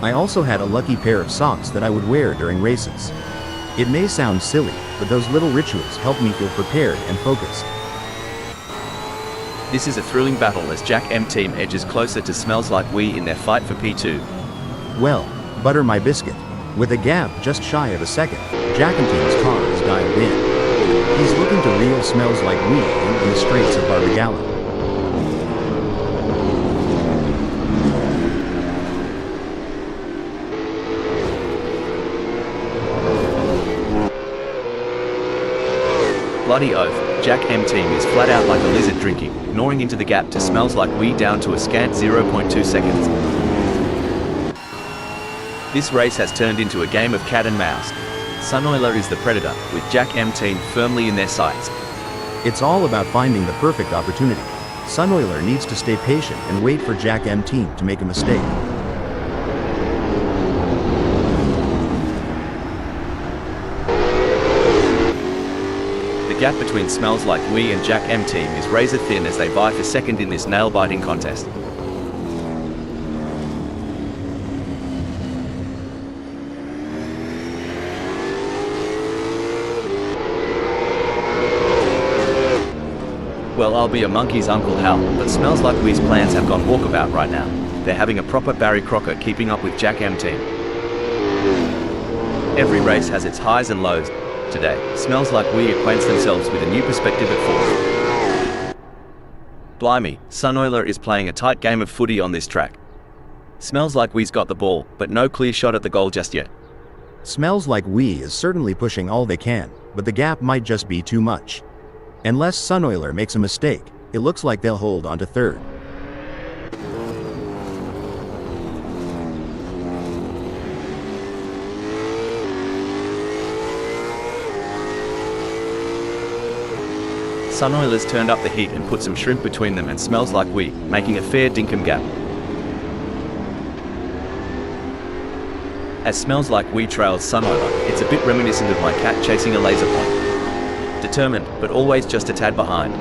I also had a lucky pair of socks that I would wear during races. It may sound silly, but those little rituals help me feel prepared and focused. This is a thrilling battle as Jack M Team edges closer to Smells Like We in their fight for P2. Well, butter my biscuit. With a gap just shy of a second, Jack and Team's car is dialed in. He's looking to reel Smells Like We in the straights of Barbagallo. Bloody oath, Jack M Team is flat out like a lizard drinking, gnawing into the gap to Smells Like We down to a scant 0.2 seconds. This race has turned into a game of cat and mouse. Sunoiler is the predator, with Jack M Team firmly in their sights. It's all about finding the perfect opportunity. Sunoiler needs to stay patient and wait for Jack M Team to make a mistake. The gap between Smells Like We and Jack M Team is razor thin as they vie for second in this nail-biting contest. Well, I'll be a monkey's Uncle Hal, but Smells Like We's plans have gone walkabout right now. They're having a proper Barry Crocker keeping up with Jack M Team. Every race has its highs and lows. Today, Smells Like We acquaints themselves with a new perspective at fourth. Blimey, Sunoiler is playing a tight game of footy on this track. Smells Like We's got the ball, but no clear shot at the goal just yet. Smells Like We is certainly pushing all they can, but the gap might just be too much. Unless Sunoiler makes a mistake, it looks like they'll hold on to third. Sunoiler's turned up the heat and put some shrimp between them and Smells Like We, making a fair dinkum gap. As Smells Like We trails Sunoiler, it's a bit reminiscent of my cat chasing a laser point. Determined, but always just a tad behind.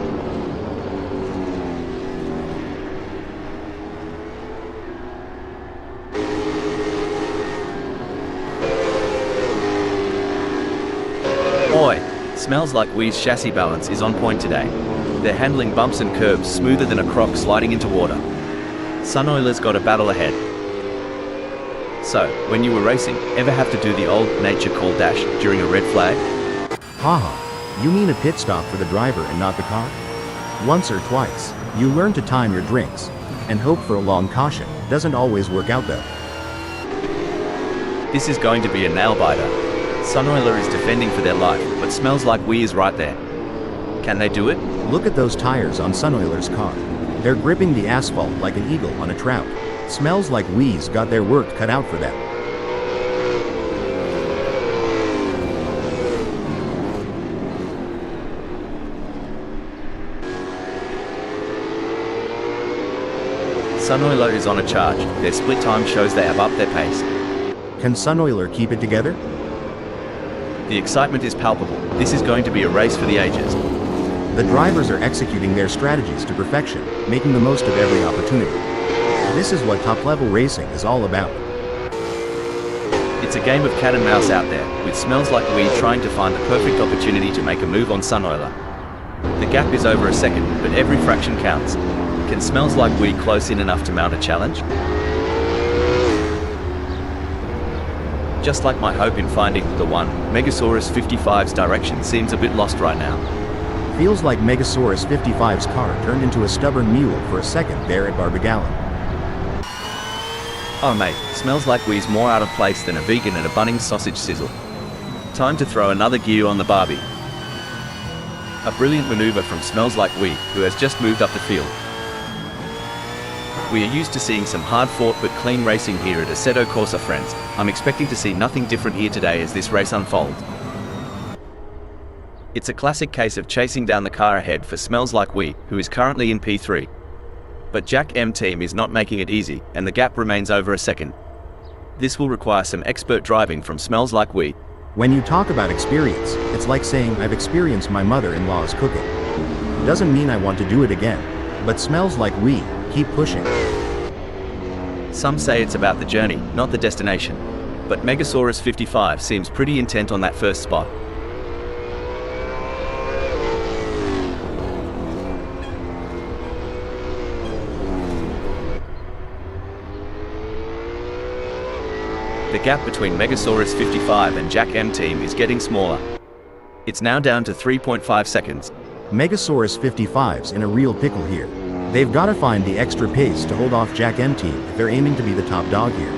Boy, Smells Like We's chassis balance is on point today. They're handling bumps and curbs smoother than a croc sliding into water. Sunoiler's got a battle ahead. So, when you were racing, ever have to do the old nature call dash during a red flag? Haha, you mean a pit stop for the driver and not the car? Once or twice, you learn to time your drinks, and hope for a long caution. Doesn't always work out though. This is going to be a nail-biter. Sunoiler is defending for their life, but Smells Like We is right there. Can they do it? Look at those tires on Sunoiler's car. They're gripping the asphalt like an eagle on a trout. Smells Like We's got their work cut out for them. Sunoiler is on a charge. Their split time shows they have upped their pace. Can Sunoiler keep it together? The excitement is palpable. This is going to be a race for the ages. The drivers are executing their strategies to perfection, making the most of every opportunity. This is what top-level racing is all about. It's a game of cat and mouse out there, with Smells Like We trying to find the perfect opportunity to make a move on Sunoiler. The gap is over a second, but every fraction counts. Can Smells Like We close in enough to mount a challenge? Just like my hope in finding the one, Megasaurus 55's direction seems a bit lost right now. Feels like Megasaurus 55's car turned into a stubborn mule for a second there at Barbagallo. Oh mate, Smells Like We's more out of place than a vegan at a Bunnings sausage sizzle. Time to throw another gear on the Barbie. A brilliant maneuver from Smells Like We, who has just moved up the field. We are used to seeing some hard-fought but clean racing here at Assetto Corsa Friends. I'm expecting to see nothing different here today as this race unfolds. It's a classic case of chasing down the car ahead for Smells Like We, who is currently in P3. But Jack M team is not making it easy, and the gap remains over a second. This will require some expert driving from Smells Like We. When you talk about experience, it's like saying I've experienced my mother-in-law's cooking. Doesn't mean I want to do it again, but Smells Like We, keep pushing. Some say it's about the journey, not the destination. But Megasaurus 55 seems pretty intent on that first spot. The gap between Megasaurus 55 and Jack M team is getting smaller. It's now down to 3.5 seconds. Megasaurus 55's in a real pickle here. They've got to find the extra pace to hold off Jack M team if they're aiming to be the top dog here.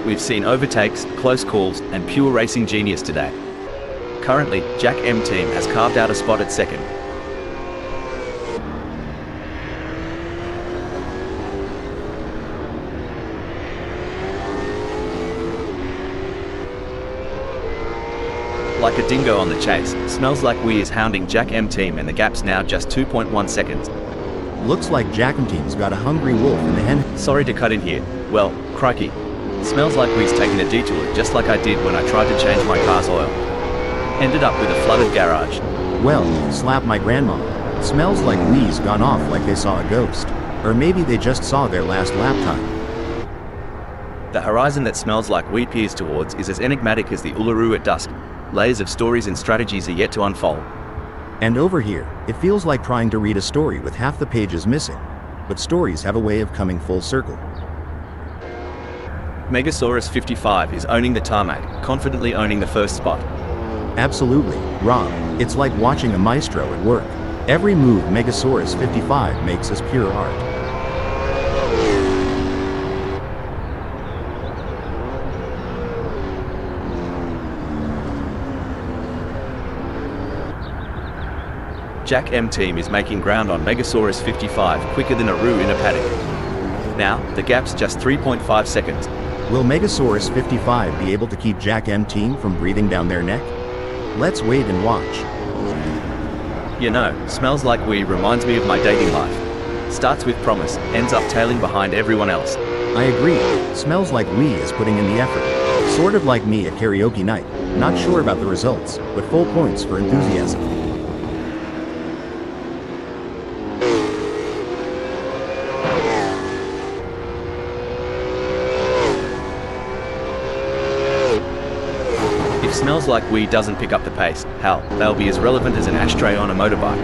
We've seen overtakes, close calls, and pure racing genius today. Currently, Jack M team has carved out a spot at second. Like a dingo on the chase, Smells Like We is hounding Jack M team, and the gap's now just 2.1 seconds. Looks like Jack M team's got a hungry wolf in the hen. Sorry to cut in here. Well, crikey. Smells Like We's taken a detour just like I did when I tried to change my car's oil. Ended up with a flooded garage. Well, slap my grandma. Smells Like We's gone off like they saw a ghost. Or maybe they just saw their last lap time. The horizon that Smells Like We peers towards is as enigmatic as the Uluru at dusk. Layers of stories and strategies are yet to unfold. And over here, it feels like trying to read a story with half the pages missing. But stories have a way of coming full circle. Megasaurus 55 is owning the tarmac, confidently owning the first spot. Absolutely, Rob. It's like watching a maestro at work. Every move Megasaurus 55 makes is pure art. Jack M team is making ground on Megasaurus 55 quicker than a roux in a paddock. Now, the gap's just 3.5 seconds. Will Megasaurus 55 be able to keep Jack M team from breathing down their neck? Let's wait and watch. You know, Smells Like We reminds me of my dating life. Starts with promise, ends up tailing behind everyone else. I agree. Smells Like We is putting in the effort. Sort of like me at karaoke night. Not sure about the results, but full points for enthusiasm. If Smells Like We doesn't pick up the pace, hell, they'll be as relevant as an ashtray on a motorbike.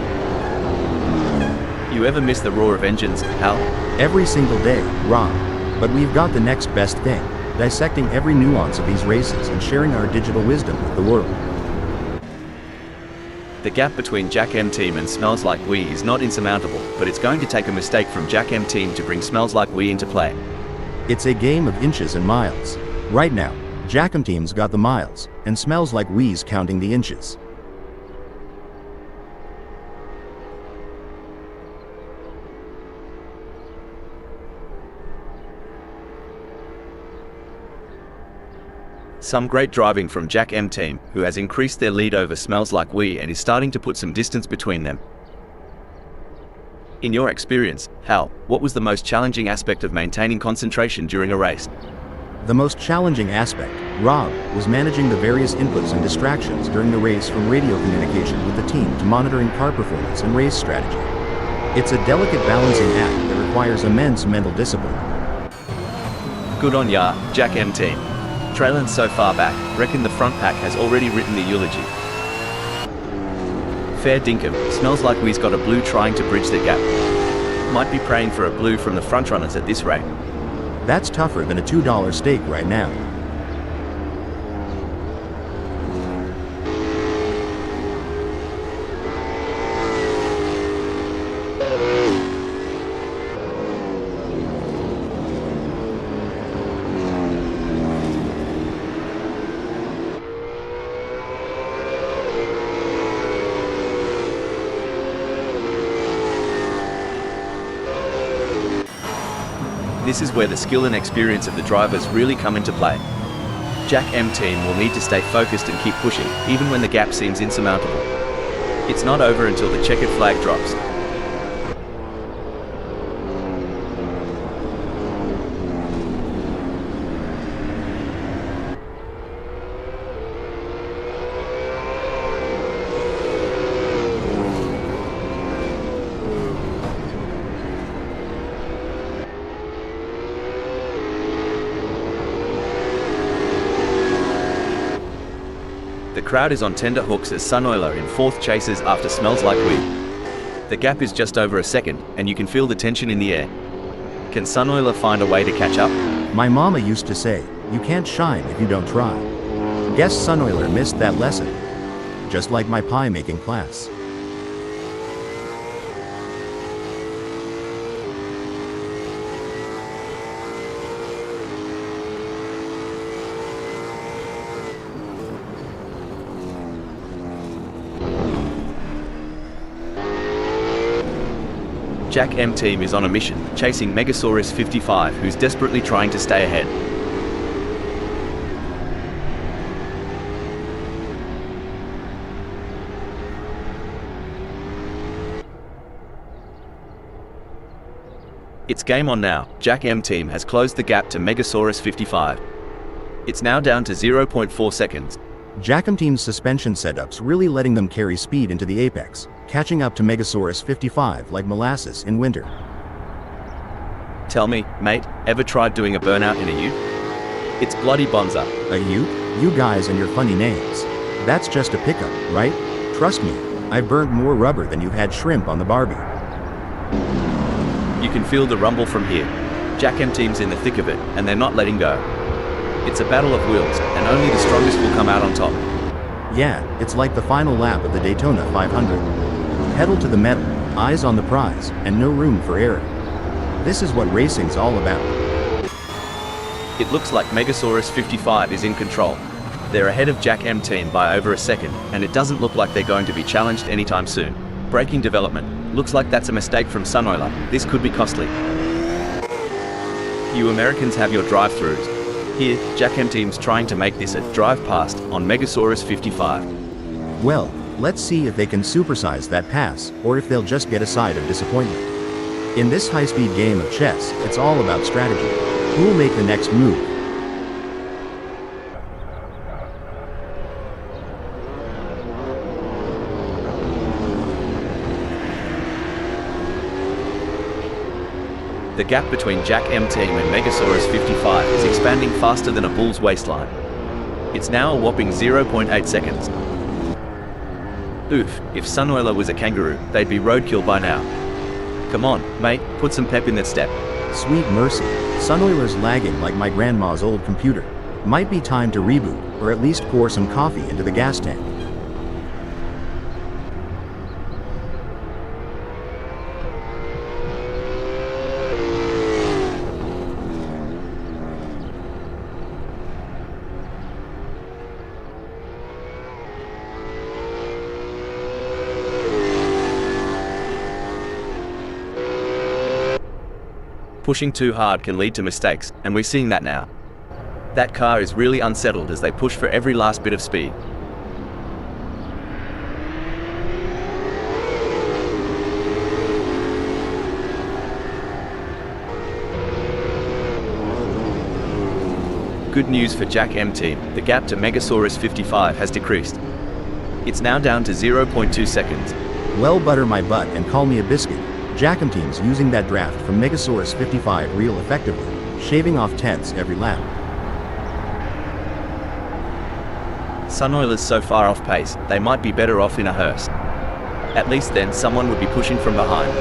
You ever miss the roar of engines, Hal? Every single day, Rob. But we've got the next best thing. Dissecting every nuance of these races and sharing our digital wisdom with the world. The gap between Jack M team and Smells Like We is not insurmountable, but it's going to take a mistake from Jack M team to bring Smells Like We into play. It's a game of inches and miles. Right now, Jack M team's got the miles, and Smells Like We's counting the inches. Some great driving from Jack M team, who has increased their lead over Smells Like We and is starting to put some distance between them. In your experience, Hal, what was the most challenging aspect of maintaining concentration during a race? The most challenging aspect, Rob, was managing the various inputs and distractions during the race, from radio communication with the team to monitoring car performance and race strategy. It's a delicate balancing act that requires immense mental discipline. Good on ya, Jack M team. Trailing so far back, reckon the front pack has already written the eulogy. Fair dinkum, Smells Like We's got a blue trying to bridge the gap. Might be praying for a blue from the frontrunners at this rate. That's tougher than a $2 steak right now. This is where the skill and experience of the drivers really come into play. Jack M team will need to stay focused and keep pushing, even when the gap seems insurmountable. It's not over until the checkered flag drops. The crowd is on tender hooks as Sunoiler in fourth chases after Smells Like Weed. The gap is just over a second, and you can feel the tension in the air. Can Sunoiler find a way to catch up? My mama used to say, you can't shine if you don't try. Guess Sunoiler missed that lesson. Just like my pie making class. Jack M team is on a mission, chasing Megasaurus 55, who's desperately trying to stay ahead. It's game on now. Jack M team has closed the gap to Megasaurus 55. It's now down to 0.4 seconds. Jack M team's suspension setup's really letting them carry speed into the apex, catching up to Megasaurus 55 like molasses in winter. Tell me, mate, ever tried doing a burnout in a ute? It's bloody bonza. A ute? You guys and your funny names. That's just a pickup, right? Trust me, I've burned more rubber than you've had shrimp on the Barbie. You can feel the rumble from here. Jack M team's in the thick of it, and they're not letting go. It's a battle of wills, and only the strongest will come out on top. Yeah, it's like the final lap of the Daytona 500. Pedal to the metal, eyes on the prize, and no room for error. This is what racing's all about. It looks like Megasaurus 55 is in control. They're ahead of Jack M team by over a second, and it doesn't look like they're going to be challenged anytime soon. Braking development. Looks like that's a mistake from Sunoiler. This could be costly. You Americans have your drive-thrus. Here, Jack M team's trying to make this a drive past on Megasaurus 55. Well, let's see if they can supersize that pass, or if they'll just get a side of disappointment. In this high-speed game of chess, it's all about strategy. Who'll make the next move? The gap between Jack M team and Megasaurus 55 is expanding faster than a bull's waistline. It's now a whopping 0.8 seconds. Oof, if Sunoiler was a kangaroo, they'd be roadkill by now. Come on, mate, put some pep in that step. Sweet mercy, Sunoiler's lagging like my grandma's old computer. Might be time to reboot, or at least pour some coffee into the gas tank. Pushing too hard can lead to mistakes, and we're seeing that now. That car is really unsettled as they push for every last bit of speed. Good news for Jack M team, the gap to Megasaurus 55 has decreased. It's now down to 0.2 seconds. Well, butter my butt and call me a biscuit. Jack M team's using that draft from Megasaurus 55 real effectively, shaving off tenths every lap. Sunoiler's so far off pace, they might be better off in a hearse. At least then someone would be pushing from behind.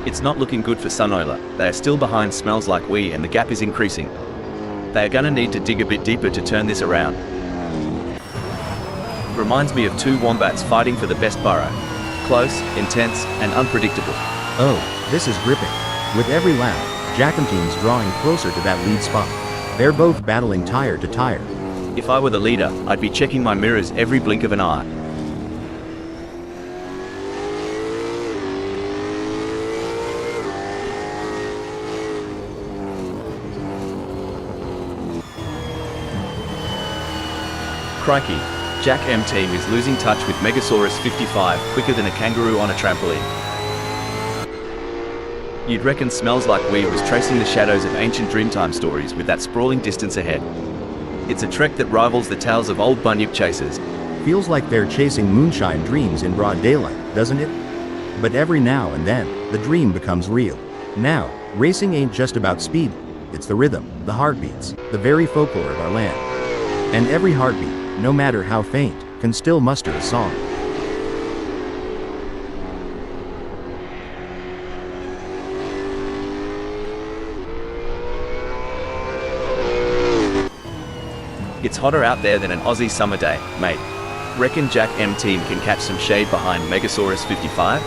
It's not looking good for Sunoiler. They are still behind Smells Like We, and the gap is increasing. They are gonna need to dig a bit deeper to turn this around. Reminds me of two wombats fighting for the best burrow. Close, intense, and unpredictable. Oh, this is gripping. With every lap, Jack M team's drawing closer to that lead spot. They're both battling tire to tire. If I were the leader, I'd be checking my mirrors every blink of an eye. Crikey, Jack M team is losing touch with Megasaurus 55 quicker than a kangaroo on a trampoline. You'd reckon Smells Like We was tracing the shadows of ancient Dreamtime stories with that sprawling distance ahead. It's a trek that rivals the tales of old bunyip chasers. Feels like they're chasing moonshine dreams in broad daylight, doesn't it? But every now and then, the dream becomes real. Now, racing ain't just about speed, it's the rhythm, the heartbeats, the very folklore of our land. And every heartbeat, no matter how faint, can still muster a song. It's hotter out there than an Aussie summer day, mate. Reckon Jack M team can catch some shade behind Megasaurus 55?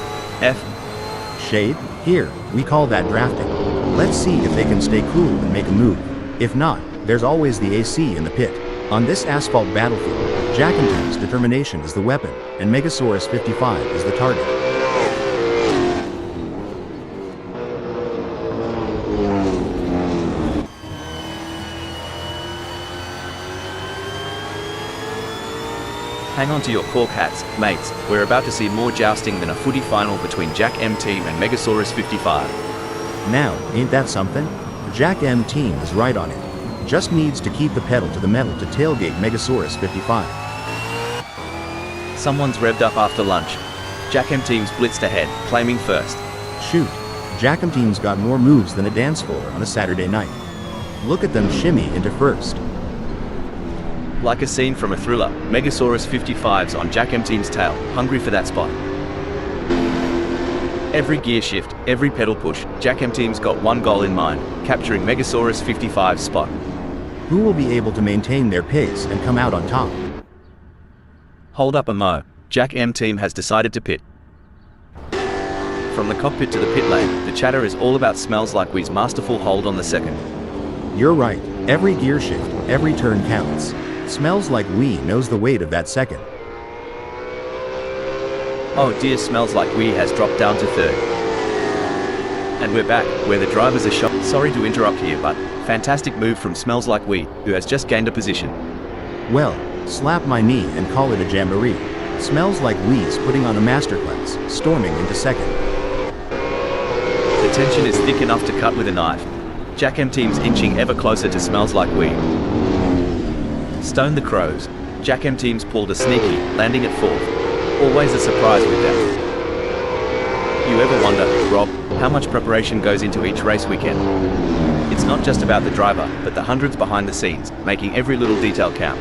Shade? Here, we call that drafting. Let's see if they can stay cool and make a move. If not, there's always the AC in the pit. On this asphalt battlefield, Jack M team's determination is the weapon, and Megasaurus 55 is the target. Hang on to your cork hats, mates. We're about to see more jousting than a footy final between Jack M team and Megasaurus 55. Now, ain't that something? Jack M team is right on it. Just needs to keep the pedal to the metal to tailgate Megasaurus 55. Someone's revved up after lunch. Jack M team's blitzed ahead, claiming first. Shoot, Jack M team's got more moves than a dance floor on a Saturday night. Look at them shimmy into first. Like a scene from a thriller, Megasaurus 55's on Jack M team's tail, hungry for that spot. Every gear shift, every pedal push, Jack M team's got one goal in mind, capturing Megasaurus 55's spot. Who will be able to maintain their pace and come out on top? Hold up a mo. Jack M team has decided to pit. From the cockpit to the pit lane, the chatter is all about Smells Like We's masterful hold on the second. You're right, every gear shift, every turn counts. Smells Like We knows the weight of that second. Oh dear, Smells Like We has dropped down to third. And we're back, where the drivers are shocked. Sorry to interrupt here, but fantastic move from Smells Like We, who has just gained a position. Well, slap my knee and call it a jamboree. Smells Like We's putting on a masterclass, storming into second. The tension is thick enough to cut with a knife. Jack M team's inching ever closer to Smells Like We. Stone the Crows. Jack M team's pulled a sneaky, landing at fourth. Always a surprise with them. You ever wonder, Rob, how much preparation goes into each race weekend? It's not just about the driver, but the hundreds behind the scenes, making every little detail count.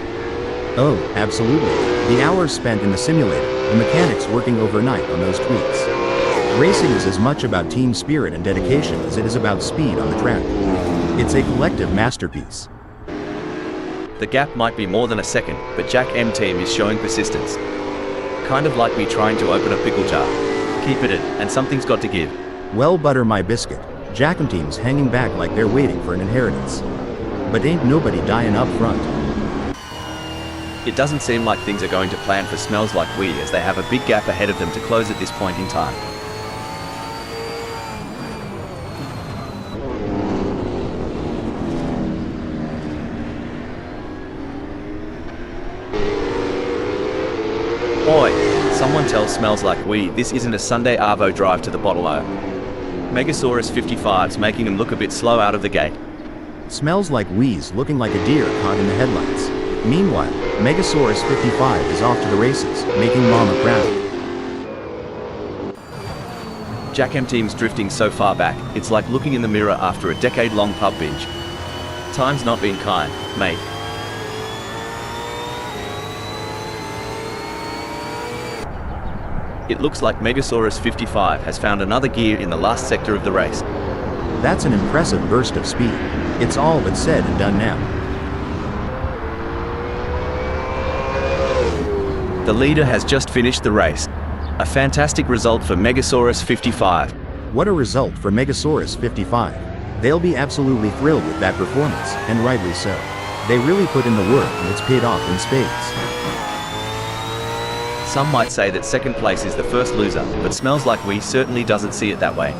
Oh, absolutely. The hours spent in the simulator, the mechanics working overnight on those tweaks. Racing is as much about team spirit and dedication as it is about speed on the track. It's a collective masterpiece. The gap might be more than a second, but Jack M team is showing persistence. Kind of like me trying to open a pickle jar. Keep it in, and something's got to give. Well, butter my biscuit. Jack M team's hanging back like they're waiting for an inheritance. But ain't nobody dying up front. It doesn't seem like things are going to plan for Smells Like We, as they have a big gap ahead of them to close at this point in time. Oi, someone tell Smells Like We this isn't a Sunday Arvo drive to the bottle-o. Megasaurus 55's making him look a bit slow out of the gate. Smells Like We's looking like a deer caught in the headlights. Meanwhile, Megasaurus 55 is off to the races, making Mama proud. Jack M team's drifting so far back, it's like looking in the mirror after a decade-long pub binge. Time's not been kind, mate. It looks like Megasaurus 55 has found another gear in the last sector of the race. That's an impressive burst of speed. It's all but said and done now. The leader has just finished the race. A fantastic result for Megasaurus 55. What a result for Megasaurus 55. They'll be absolutely thrilled with that performance, and rightly so. They really put in the work and it's paid off in spades. Some might say that second place is the first loser, but Smells Like We certainly doesn't see it that way.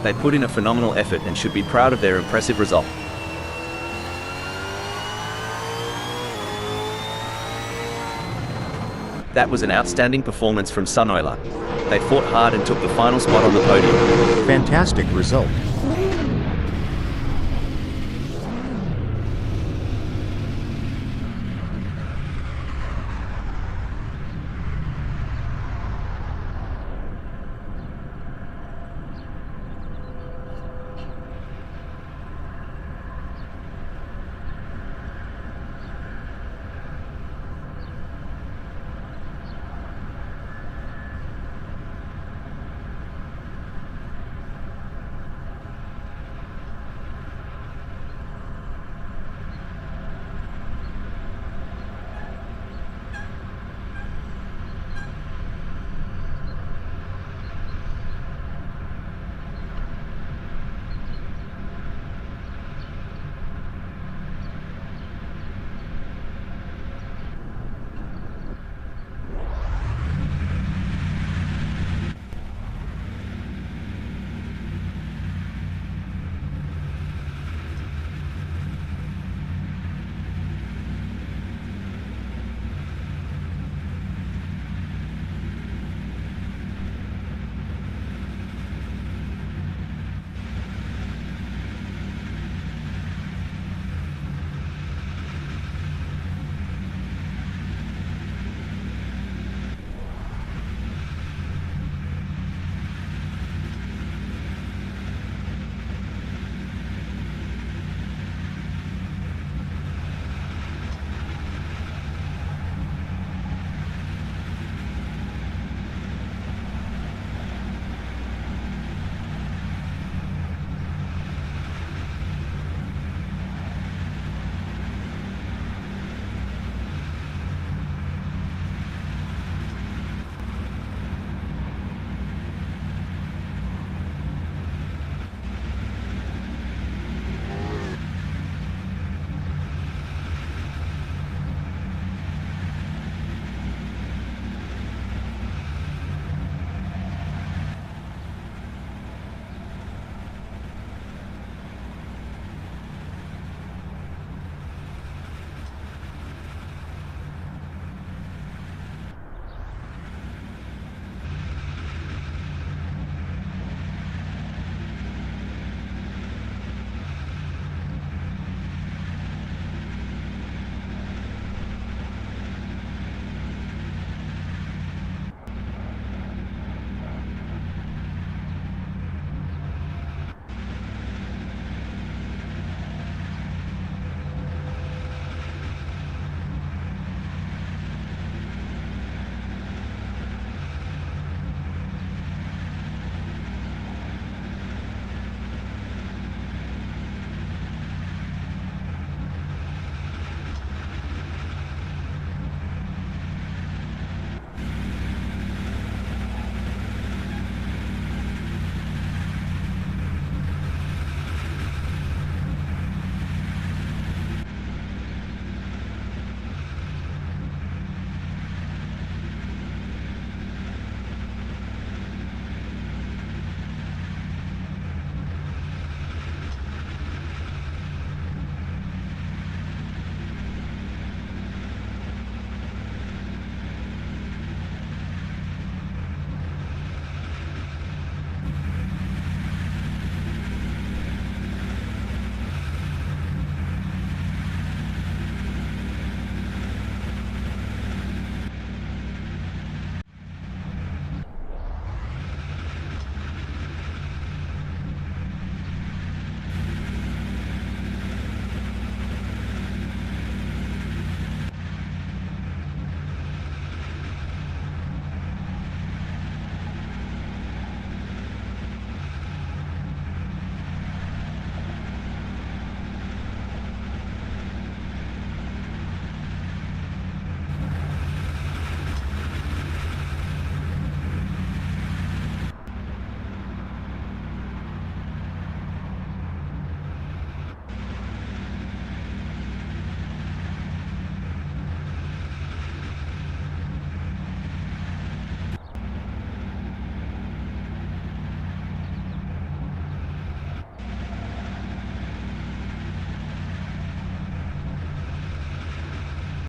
They put in a phenomenal effort and should be proud of their impressive result. That was an outstanding performance from Sun Oiler. They fought hard and took the final spot on the podium. Fantastic result.